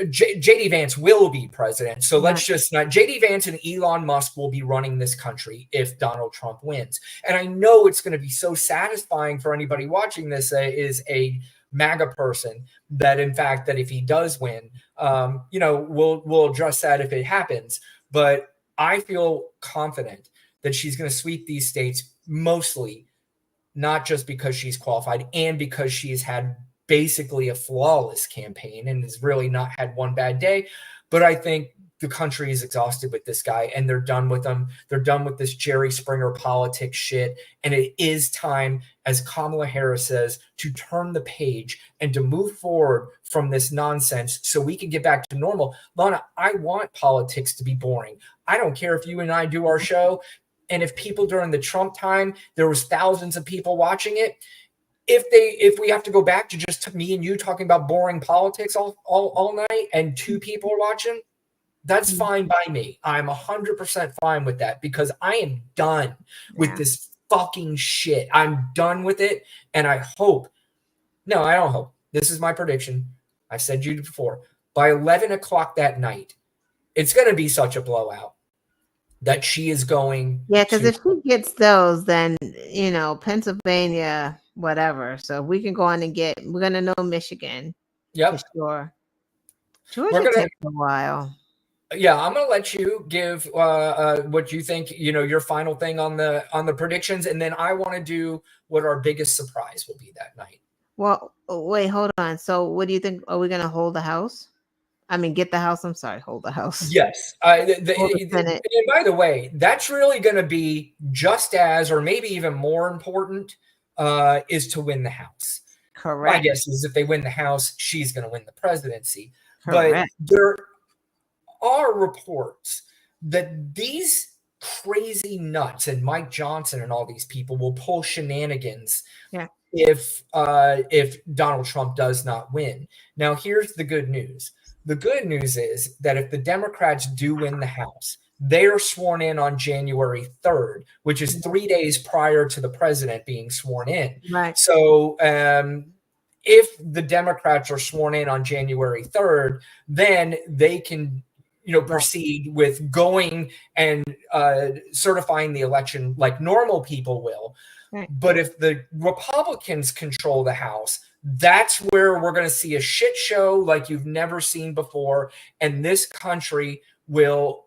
Speaker 1: J.D. Vance will be president. So let's just not. J.D. Vance and Elon Musk will be running this country if Donald Trump wins. And I know it's going to be so satisfying for anybody watching this is a MAGA person that, in fact, that if he does win, we'll address that if it happens. But I feel confident that she's going to sweep these states mostly, not just because she's qualified and because she's had basically a flawless campaign and has really not had one bad day. But I think the country is exhausted with this guy and they're done with him. They're done with this Jerry Springer politics shit. And it is time, as Kamala Harris says, to turn the page and to move forward from this nonsense so we can get back to normal. Lana, I want politics to be boring. I don't care if you and I do our show. And if people during the Trump time, there was thousands of people watching it. If we have to go back to just me and you talking about boring politics all night and two people are watching, that's fine by me. I'm 100% fine with that because I am done with this fucking shit. I'm done with it. And I hope, no, I don't hope. This is my prediction. I said you before. By 11 o'clock that night, it's going to be such a blowout that she is going
Speaker 6: Yeah, because
Speaker 1: to.
Speaker 6: if she gets those, then Pennsylvania, whatever. So we can go on and we're gonna know Michigan for
Speaker 1: Yep.
Speaker 6: sure.
Speaker 1: We're
Speaker 6: Georgia
Speaker 1: going to.
Speaker 6: takes a while.
Speaker 1: Yeah, I'm gonna let you give what you think, your final thing on the predictions, and then I want to do what our biggest surprise will be that night.
Speaker 6: Well, wait, hold on. So what do you think? Are we gonna hold the house? I mean, get the house. I'm sorry, hold the house.
Speaker 1: Yes.
Speaker 6: Hold the Senate.
Speaker 1: And by the way, that's really going to be just as, or maybe even more important, is to win the House.
Speaker 6: Correct.
Speaker 1: My guess is if they win the House, she's going to win the presidency.
Speaker 6: Correct.
Speaker 1: But there are reports that these crazy nuts and Mike Johnson and all these people will pull shenanigans if Donald Trump does not win. Now, here's the good news. The good news is that if the Democrats do win the House, they are sworn in on January 3rd, which is 3 days prior to the president being sworn in.
Speaker 6: Right.
Speaker 1: So if the Democrats are sworn in on January 3rd, then they can proceed with going and certifying the election like normal people will.
Speaker 6: Right.
Speaker 1: But if the Republicans control the House, that's where we're going to see a shit show like you've never seen before. And this country will,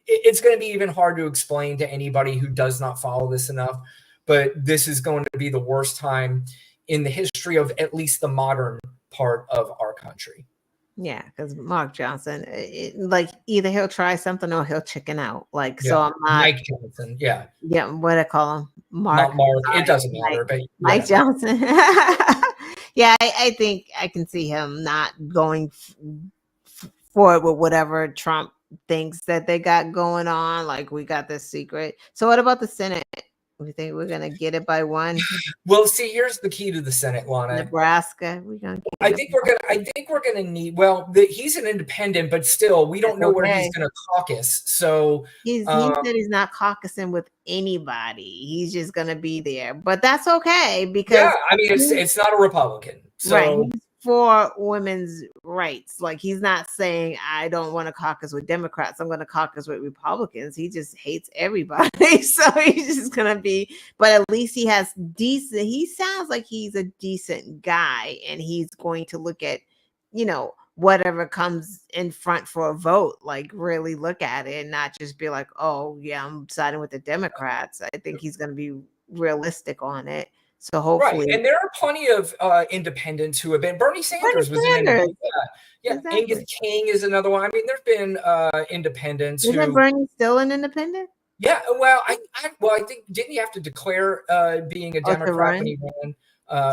Speaker 1: it's going to be even hard to explain to anybody who does not follow this enough. But this is going to be the worst time in the history of at least the modern part of our country.
Speaker 6: Yeah, because Mark Johnson, either he'll try something or he'll chicken out. So I'm not
Speaker 1: Mike Johnson. Yeah.
Speaker 6: Yeah, what I call him,
Speaker 1: Mark. It doesn't matter, but
Speaker 6: Mike Johnson. Yeah, I think I can see him not going forward with whatever Trump thinks that they got going on. Like, we got this secret. So what about the Senate? We think we're gonna get it by one?
Speaker 1: Well, see, here's the key to the Senate, Lana.
Speaker 6: Nebraska. We're gonna.
Speaker 1: I think we're gonna need. Well, he's an independent, but still, we don't know where he's gonna caucus. So
Speaker 6: he said he's not caucusing with anybody. He's just gonna be there, but that's okay because
Speaker 1: I mean, it's not a Republican, so
Speaker 6: right. He's for women's rights. Like, he's not saying I don't want to caucus with Democrats. I'm going to caucus with Republicans. He just hates everybody. So he's just going to be, but at least he has he sounds like he's a decent guy, and he's going to look at, whatever comes in front for a vote, like really look at it and not just be like, oh yeah, I'm siding with the Democrats. I think he's going to be realistic on it. So hopefully,
Speaker 1: right. And there are plenty of independents who have been. Bernie Sanders was an independent. Yeah, exactly. Angus King is another one. I mean, there've been independents.
Speaker 6: Isn't Bernie still an independent?
Speaker 1: Yeah. Well, I think didn't he have to declare being a Democrat when he ran?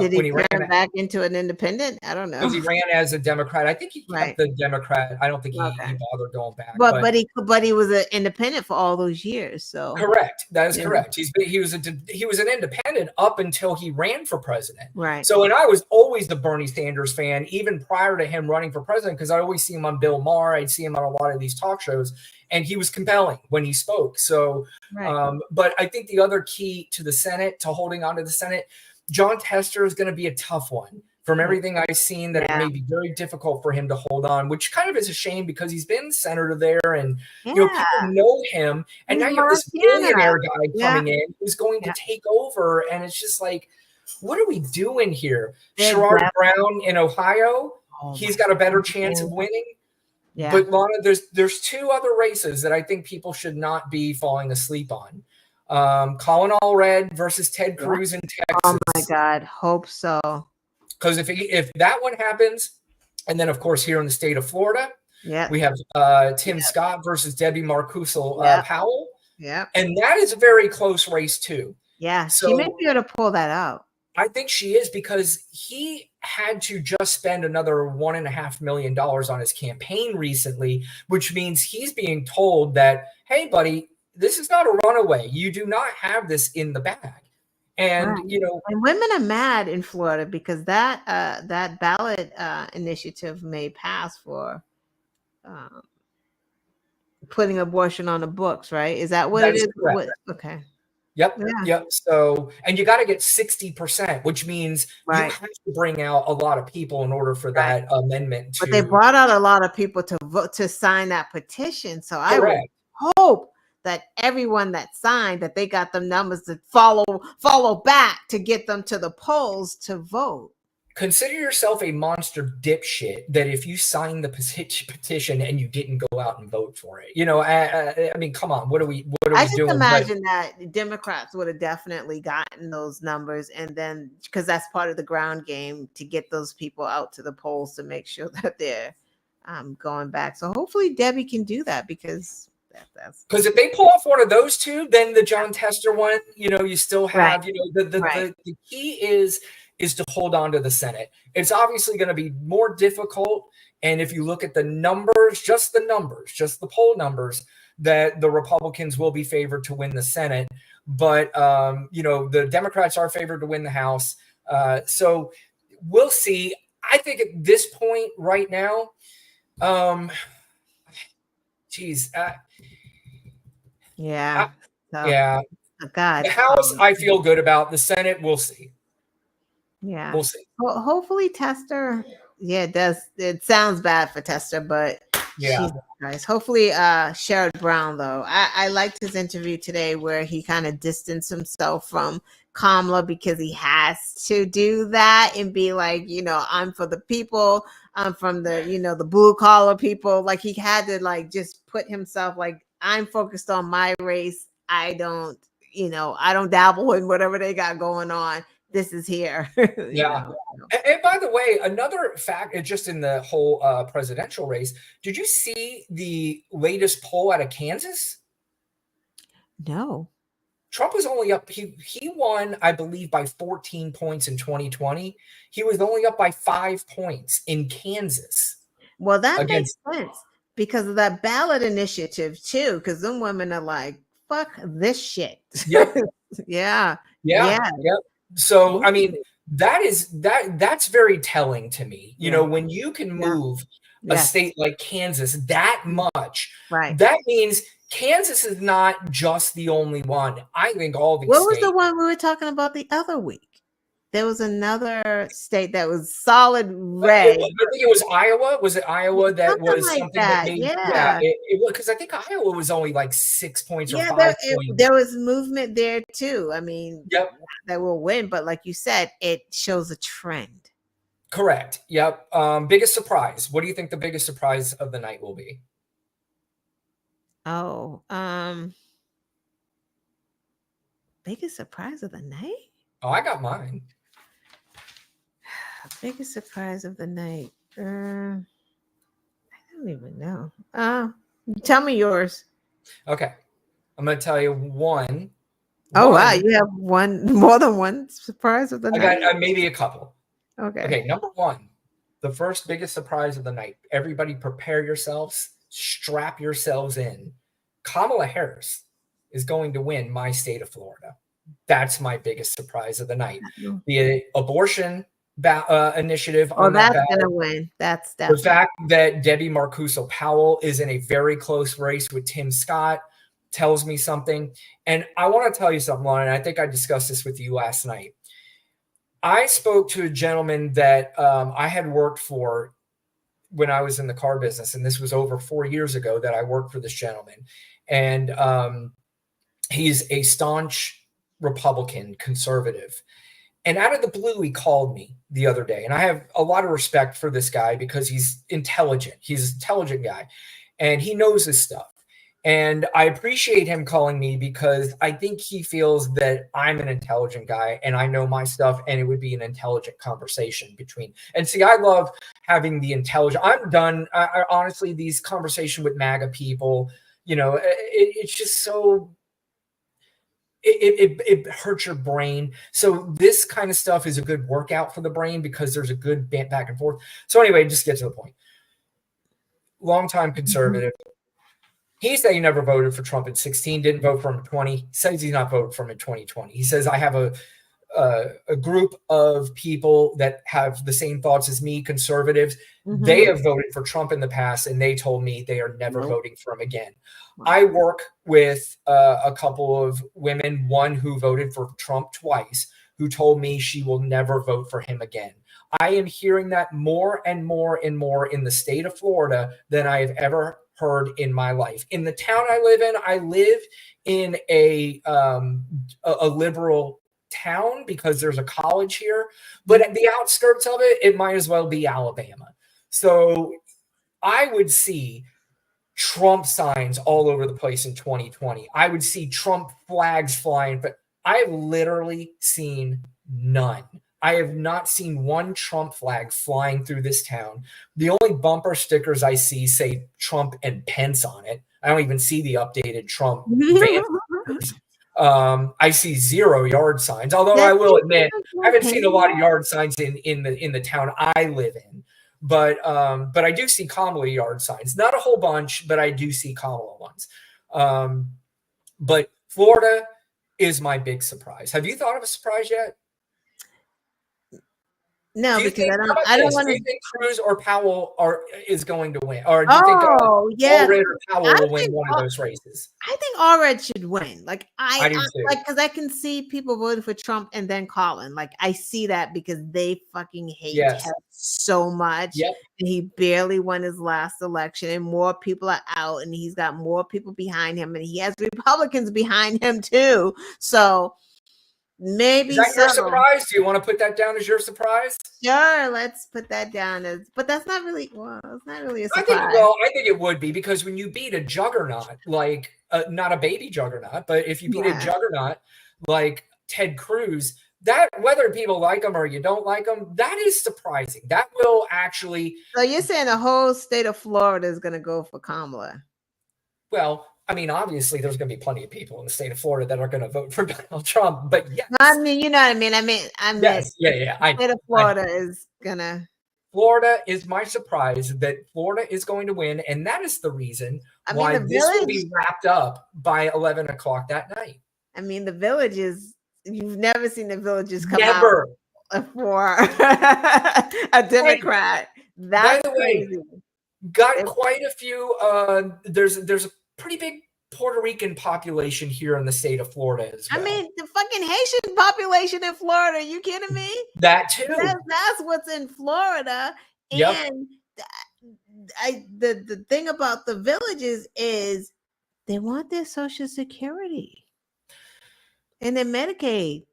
Speaker 6: Did he turn back into an independent? I don't know.
Speaker 1: Because he ran as a Democrat. I think he kept the Democrat. I don't think he bothered going back.
Speaker 6: But he was an independent for all those years. So
Speaker 1: correct. That is correct. He was an independent up until he ran for president.
Speaker 6: Right.
Speaker 1: So, and I was always the Bernie Sanders fan, even prior to him running for president, because I always see him on Bill Maher. I'd see him on a lot of these talk shows, and he was compelling when he spoke. So, but I think the other key to the Senate, to holding on to the Senate, John Tester is going to be a tough one. From everything I've seen, that it may be very difficult for him to hold on, which kind of is a shame because he's been senator there, and people know him. And now you have this billionaire guy coming in who's going to take over, and it's just like, what are we doing here? Sherrod Brown in Ohio, he's got a better chance of winning. Yeah. But Lana, there's two other races that I think people should not be falling asleep on. Colin Allred versus Ted Cruz in Texas.
Speaker 6: Oh my God, hope so.
Speaker 1: Because if that one happens, and then of course here in the state of Florida, we have Tim Scott versus Debbie Marcusel Powell.
Speaker 6: Yeah,
Speaker 1: and that is a very close race too.
Speaker 6: Yeah, so she may be able to pull that out.
Speaker 1: I think she is, because he had to just spend another $1.5 million on his campaign recently, which means he's being told that, hey, buddy, this is not a runaway. You do not have this in the bag. And,
Speaker 6: and women are mad in Florida because that ballot initiative may pass for putting abortion on the books, right? Is that what it is? Okay.
Speaker 1: Yep.
Speaker 6: Yeah.
Speaker 1: Yep. So, and you got to get 60%, which means you
Speaker 6: Right.
Speaker 1: have to bring out a lot of people in order for
Speaker 6: Right.
Speaker 1: that amendment
Speaker 6: But they
Speaker 1: to
Speaker 6: brought out a lot of people to vote to sign that petition. So I would
Speaker 1: correct.
Speaker 6: hope that everyone that signed that they got the numbers to follow back to get them to the polls to vote.
Speaker 1: Consider yourself a monster dipshit that if you signed the petition and you didn't go out and vote for it. You know, I mean, come on, what are we
Speaker 6: I just
Speaker 1: doing?
Speaker 6: imagine that Democrats would have definitely gotten those numbers, and then because that's part of the ground game to get those people out to the polls to make sure that they're going back. So hopefully Debbie can do that because that's
Speaker 1: because if they pull off one of those two, then the John Tester one, you know, you still have,
Speaker 6: right.
Speaker 1: you know, the key is to hold on to the Senate. It's obviously going to be more difficult. And if you look at the numbers, just the poll numbers, that the Republicans will be favored to win the Senate. But, you know, the Democrats are favored to win the House. So we'll see. I think at this point right now, geez,
Speaker 6: yeah.
Speaker 1: yeah.
Speaker 6: God.
Speaker 1: The House, I feel good about. The Senate, we'll see.
Speaker 6: Yeah.
Speaker 1: We'll see.
Speaker 6: Well, hopefully Tester. Yeah, it does. It sounds bad for Tester, but
Speaker 1: yeah.
Speaker 6: Jesus Christ. Hopefully, Sherrod Brown, though. I liked his interview today where he kind of distanced himself from Kamala because he has to do that and be like, you know, I'm for the people. I'm from the, you know, the blue collar people. Like he had to like just put himself like, I'm focused on my race. I don't, you know, I don't dabble in whatever they got going on. This is here.
Speaker 1: Yeah. And by the way, another fact, just in the whole presidential race, did you see the latest poll out of Kansas?
Speaker 6: No.
Speaker 1: Trump was only up. He won, I believe, by 14 points in 2020. He was only up by 5 points in Kansas.
Speaker 6: Well, that makes sense because of that ballot initiative too. Because them women are like, "Fuck this shit."
Speaker 1: Yep.
Speaker 6: Yeah.
Speaker 1: Yep. So, I mean, that's very telling to me. You know, when you can move a state like Kansas that much,
Speaker 6: right?
Speaker 1: That means Kansas is not just the only one. I think all these
Speaker 6: What
Speaker 1: states.
Speaker 6: Was the one we were talking about the other week? There was another state that was solid red.
Speaker 1: I think it was Iowa. Was it Iowa that was
Speaker 6: like
Speaker 1: something that made?
Speaker 6: Yeah,
Speaker 1: it was because I think Iowa was only like 6 points or 5
Speaker 6: there,
Speaker 1: points.
Speaker 6: There was movement there too. I mean, that will win, but like you said, it shows a trend.
Speaker 1: Correct. Yep. Biggest surprise. What do you think the biggest surprise of the night will be?
Speaker 6: Oh, biggest surprise of the night?
Speaker 1: Oh, I got mine.
Speaker 6: Biggest surprise of the night. I don't even know. Tell me yours.
Speaker 1: Okay. I'm going to tell you one.
Speaker 6: Oh, wow. You have more than one surprise of the night?
Speaker 1: I got maybe a couple.
Speaker 6: Okay.
Speaker 1: Number one, the first biggest surprise of the night. Everybody prepare yourselves. Strap yourselves in. Kamala Harris is going to win my state of Florida. That's my biggest surprise of the night. The abortion initiative.
Speaker 6: Oh, that's going to win. That's definitely.
Speaker 1: The fact that Debbie Marcuso Powell is in a very close race with Tim Scott tells me something. And I want to tell you something, Lauren, and I think I discussed this with you last night. I spoke to a gentleman that I had worked for when I was in the car business, and this was over 4 years ago that I worked for this gentleman. And he's a staunch Republican conservative. And out of the blue, he called me the other day. And I have a lot of respect for this guy because he's intelligent. He's an intelligent guy, and he knows his stuff. And I appreciate him calling me because I think he feels that I'm an intelligent guy and I know my stuff, and it would be an intelligent conversation between. And see, I love having the intelligent. I'm done. I honestly, these conversations with MAGA people, you know, it's just so. It hurts your brain. So this kind of stuff is a good workout for the brain because there's a good back and forth. So anyway, just get to the point. Longtime conservative. He said he never voted for Trump in 2016, didn't vote for him in 2020. Says he's not voted for him in 2020. He says, I have a group of people that have the same thoughts as me, conservatives.
Speaker 6: Mm-hmm.
Speaker 1: They have voted for Trump in the past, and they told me they are never voting for him again. I work with a couple of women, one who voted for Trump twice, who told me she will never vote for him again. I am hearing that more and more and more in the state of Florida than I have ever heard in my life. In the town I live in a liberal town because there's a college here, but at the outskirts of it, it might as well be Alabama. So I would see Trump signs all over the place in 2020. I would see Trump flags flying, but I have literally seen none. I have not seen one Trump flag flying through this town. The only bumper stickers I see say Trump and Pence on it. I don't even see the updated Trump van. I see 0 yard signs, although I will admit I haven't seen a lot of yard signs in the town I live in. But I do see Kamala yard signs. Not a whole bunch, but I do see Kamala ones. But Florida is my big surprise. Have you thought of a surprise yet?
Speaker 6: No,
Speaker 1: Do you
Speaker 6: because
Speaker 1: think,
Speaker 6: I don't want
Speaker 1: do
Speaker 6: to.
Speaker 1: you think Cruz or Powell is going to win? Or do you think
Speaker 6: Yeah.
Speaker 1: Allred or Powell
Speaker 6: I
Speaker 1: will win
Speaker 6: think
Speaker 1: one of those races?
Speaker 6: I think Allred should win. Like
Speaker 1: I do too.
Speaker 6: like, because I can see people voting for Trump and then Colin. Like I see that because they fucking hate
Speaker 1: Yes.
Speaker 6: him so much.
Speaker 1: Yep.
Speaker 6: And he barely won his last election, and more people are out, and he's got more people behind him, and he has Republicans behind him too. So maybe
Speaker 1: Is that your
Speaker 6: so.
Speaker 1: surprise? Do you want to put that down as your surprise?
Speaker 6: Sure, let's put that down as. But that's not really. Well, it's not really a
Speaker 1: I
Speaker 6: surprise.
Speaker 1: think it would be, because when you beat a juggernaut, like not a baby juggernaut, but if you beat a juggernaut like Ted Cruz, that, whether people like him or you don't like him, that is surprising. That will actually.
Speaker 6: So you're saying the whole state of Florida is going to go for Kamala?
Speaker 1: Well, I mean, obviously, there's going to be plenty of people in the state of Florida that are going to vote for Donald Trump. But yes,
Speaker 6: I mean, you know what I mean. I mean,
Speaker 1: yes, yeah.
Speaker 6: The state of Florida is gonna.
Speaker 1: Florida is my surprise that Florida is going to win, and that is the reason why this will be wrapped up by 11 o'clock that night.
Speaker 6: I mean, the villages. You've never seen the villages come
Speaker 1: out
Speaker 6: for a Democrat. That's
Speaker 1: by the way,
Speaker 6: crazy.
Speaker 1: Got quite a few. There's a pretty big Puerto Rican population here in the state of Florida as well.
Speaker 6: I mean, the fucking Haitian population in Florida. Are you kidding me?
Speaker 1: That too.
Speaker 6: That's what's in Florida.
Speaker 1: Yep.
Speaker 6: And the thing about the villages is they want their Social Security and their Medicaid.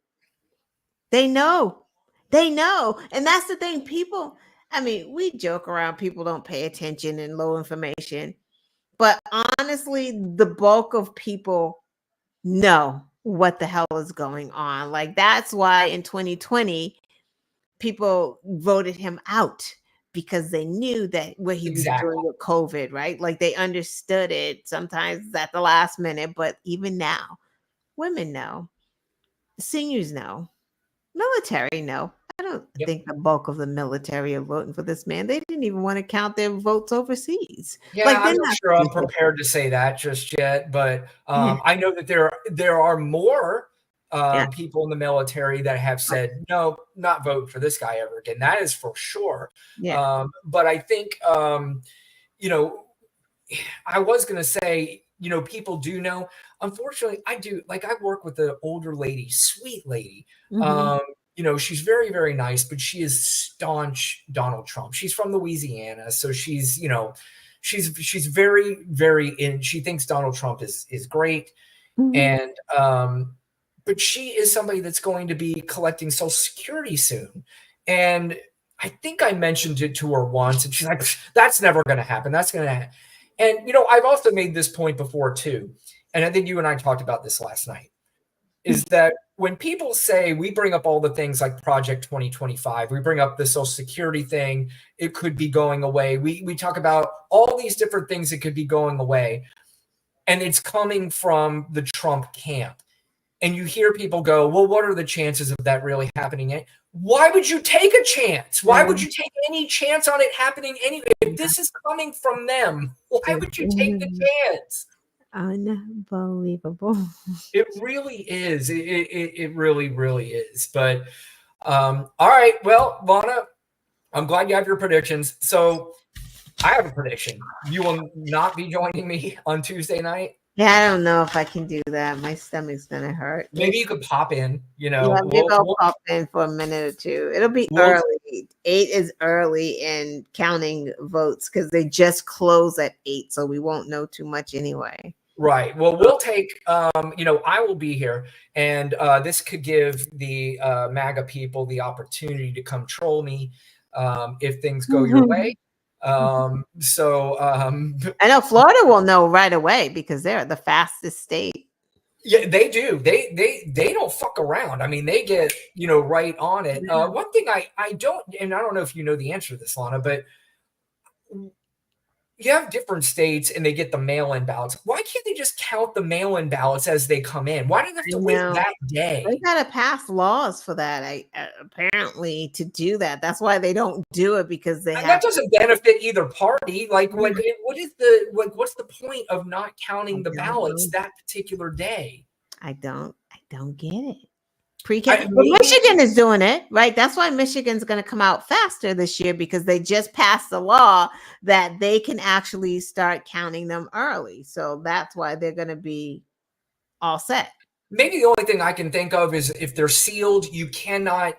Speaker 6: They know. And that's the thing. People, I mean, we joke around, people don't pay attention and low information. But honestly, the bulk of people know what the hell is going on. Like, that's why in 2020, people voted him out, because they knew that what he was doing with COVID, right? Like, they understood it sometimes at the last minute, but even now, women know, seniors know, military know. I don't think the bulk of the military are voting for this man. They didn't even want to count their votes overseas.
Speaker 1: Yeah, like, I'm not sure I'm prepared to say that just yet, but I know that there are more people in the military that have said, no, not vote for this guy ever again. That is for sure.
Speaker 6: Yeah.
Speaker 1: But I think, you know, I was going to say, you know, people do know. Unfortunately, I do. Like, I work with an older lady, sweet lady. You know, she's very, very nice, but she is staunch Donald Trump. She's from Louisiana, so she's, you know, she's very, very in. She thinks Donald Trump is great, and but she is somebody that's going to be collecting Social Security soon, and I think I mentioned it to her once, and she's like, "That's never going to happen. That's going to happen." And you know, I've also made this point before too, and I think you and I talked about this last night, is that when people say, we bring up all the things like Project 2025, we bring up the Social Security thing, it could be going away. We talk about all these different things that could be going away, and it's coming from the Trump camp. And you hear people go, well, what are the chances of that really happening? Why would you take a chance? Why would you take any chance on it happening anyway? If this is coming from them, why would you take the chance?
Speaker 6: Unbelievable.
Speaker 1: It really is. It really, really is. But all right. Well, Lana, I'm glad you have your predictions. So I have a prediction. You will not be joining me on Tuesday night.
Speaker 6: Yeah, I don't know if I can do that. My stomach's gonna hurt.
Speaker 1: Maybe you could pop in. You know,
Speaker 6: Yeah, maybe I'll pop in for a minute or two. It'll be early. 8 is early in counting votes because they just close at 8, so we won't know too much anyway.
Speaker 1: Right. Well, we'll take, I will be here, and this could give the MAGA people the opportunity to come troll me if things go your way. I
Speaker 6: know Florida will know right away because they're the fastest state.
Speaker 1: Yeah, they do. They don't fuck around. I mean, they get, right on it. One thing I don't, and I don't know if you know the answer to this, Lana, but you have different states and they get the mail-in ballots. Why can't they just count the mail-in ballots as they come in? Why do they have to wait that day?
Speaker 6: They gotta pass laws for that. Apparently to do that. That's why they don't do it because
Speaker 1: that doesn't benefit either party. Like, what's the point of not counting the ballots that particular day?
Speaker 6: I don't get it. Michigan is doing it, right? That's why Michigan's going to come out faster this year because they just passed a law that they can actually start counting them early. So that's why they're going to be all set.
Speaker 1: Maybe the only thing I can think of is if they're sealed, you cannot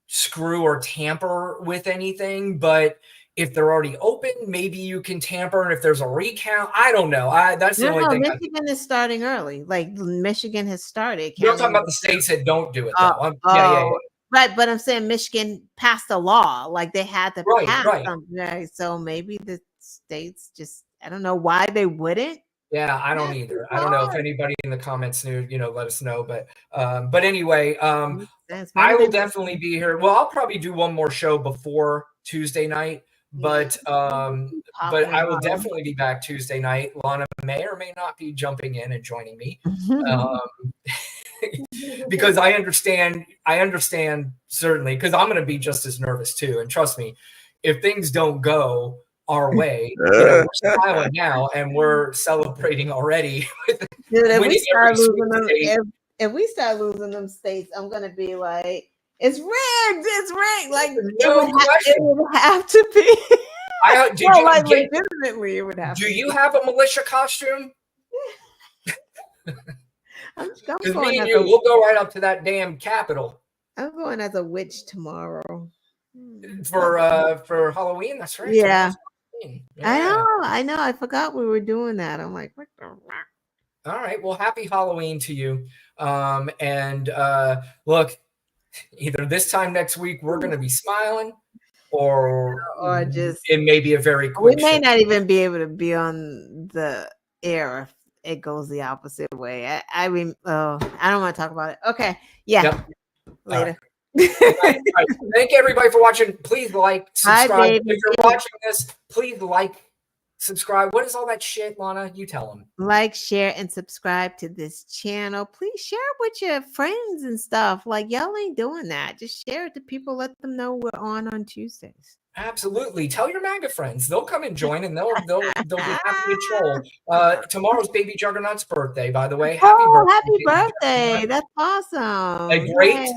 Speaker 1: screw or tamper with anything. But if they're already open, maybe you can tamper. And if there's a recount, I don't know. That's the only thing.
Speaker 6: Michigan is starting early. Like Michigan has started.
Speaker 1: You're talking about the states that don't do it, though. Yeah.
Speaker 6: Right, but I'm saying Michigan passed a law. Like they had to pass something. Right? So maybe the states just, I don't know why they wouldn't.
Speaker 1: Yeah, I don't either. I don't know if anybody in the comments knew, let us know. But anyway, I will definitely be here. Well, I'll probably do one more show before Tuesday night. But I will definitely be back Tuesday night. Lana may or may not be jumping in and joining me because I understand certainly because I'm going to be just as nervous too. And trust me, if things don't go our way, we're smiling now and we're celebrating already.
Speaker 6: Dude, if we start losing them states, I'm going to be like, it's rigged. It's rigged. Like it would have to be. Legitimately, it would have.
Speaker 1: Do you have a militia costume? Because me and you, we'll go right up to that damn Capitol.
Speaker 6: I'm going as a witch tomorrow
Speaker 1: for Halloween. That's right.
Speaker 6: Yeah. I know. I forgot we were doing that. I'm like, what the rock?
Speaker 1: All right. Well, happy Halloween to you. Look. Either this time next week we're going to be smiling, or
Speaker 6: just
Speaker 1: it may be a very quick.
Speaker 6: We may not even be able to be on the air if it goes the opposite way. I don't want to talk about it. Okay, yeah, later.
Speaker 1: All right. Thank everybody for watching. Please like, subscribe. If you're watching this, please like, subscribe. What is all that shit, Lana? You tell them.
Speaker 6: Like, share, and subscribe to this channel. Please share it with your friends and stuff. Like, y'all ain't doing that. Just share it to people. Let them know we're on Tuesdays.
Speaker 1: Absolutely. Tell your MAGA friends. They'll come and join, and they'll be happy to troll. Tomorrow's Baby Juggernaut's birthday, by the way.
Speaker 6: Happy birthday. That's awesome.
Speaker 1: A great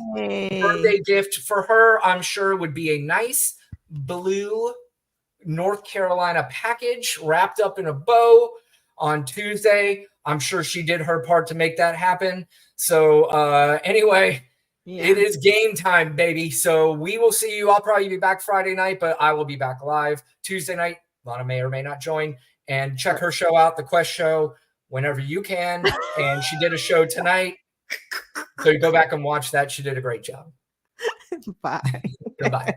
Speaker 1: birthday gift for her, I'm sure, would be a nice blue North Carolina package wrapped up in a bow on Tuesday. I'm sure she did her part to make that happen. So anyway, It is game time, baby. So we will see you. I'll probably be back Friday night, but I will be back live Tuesday night. Lana may or may not join. And check her show out, The Quest Show, whenever you can. And she did a show tonight. So you go back and watch that. She did a great job.
Speaker 6: Bye.
Speaker 1: Goodbye.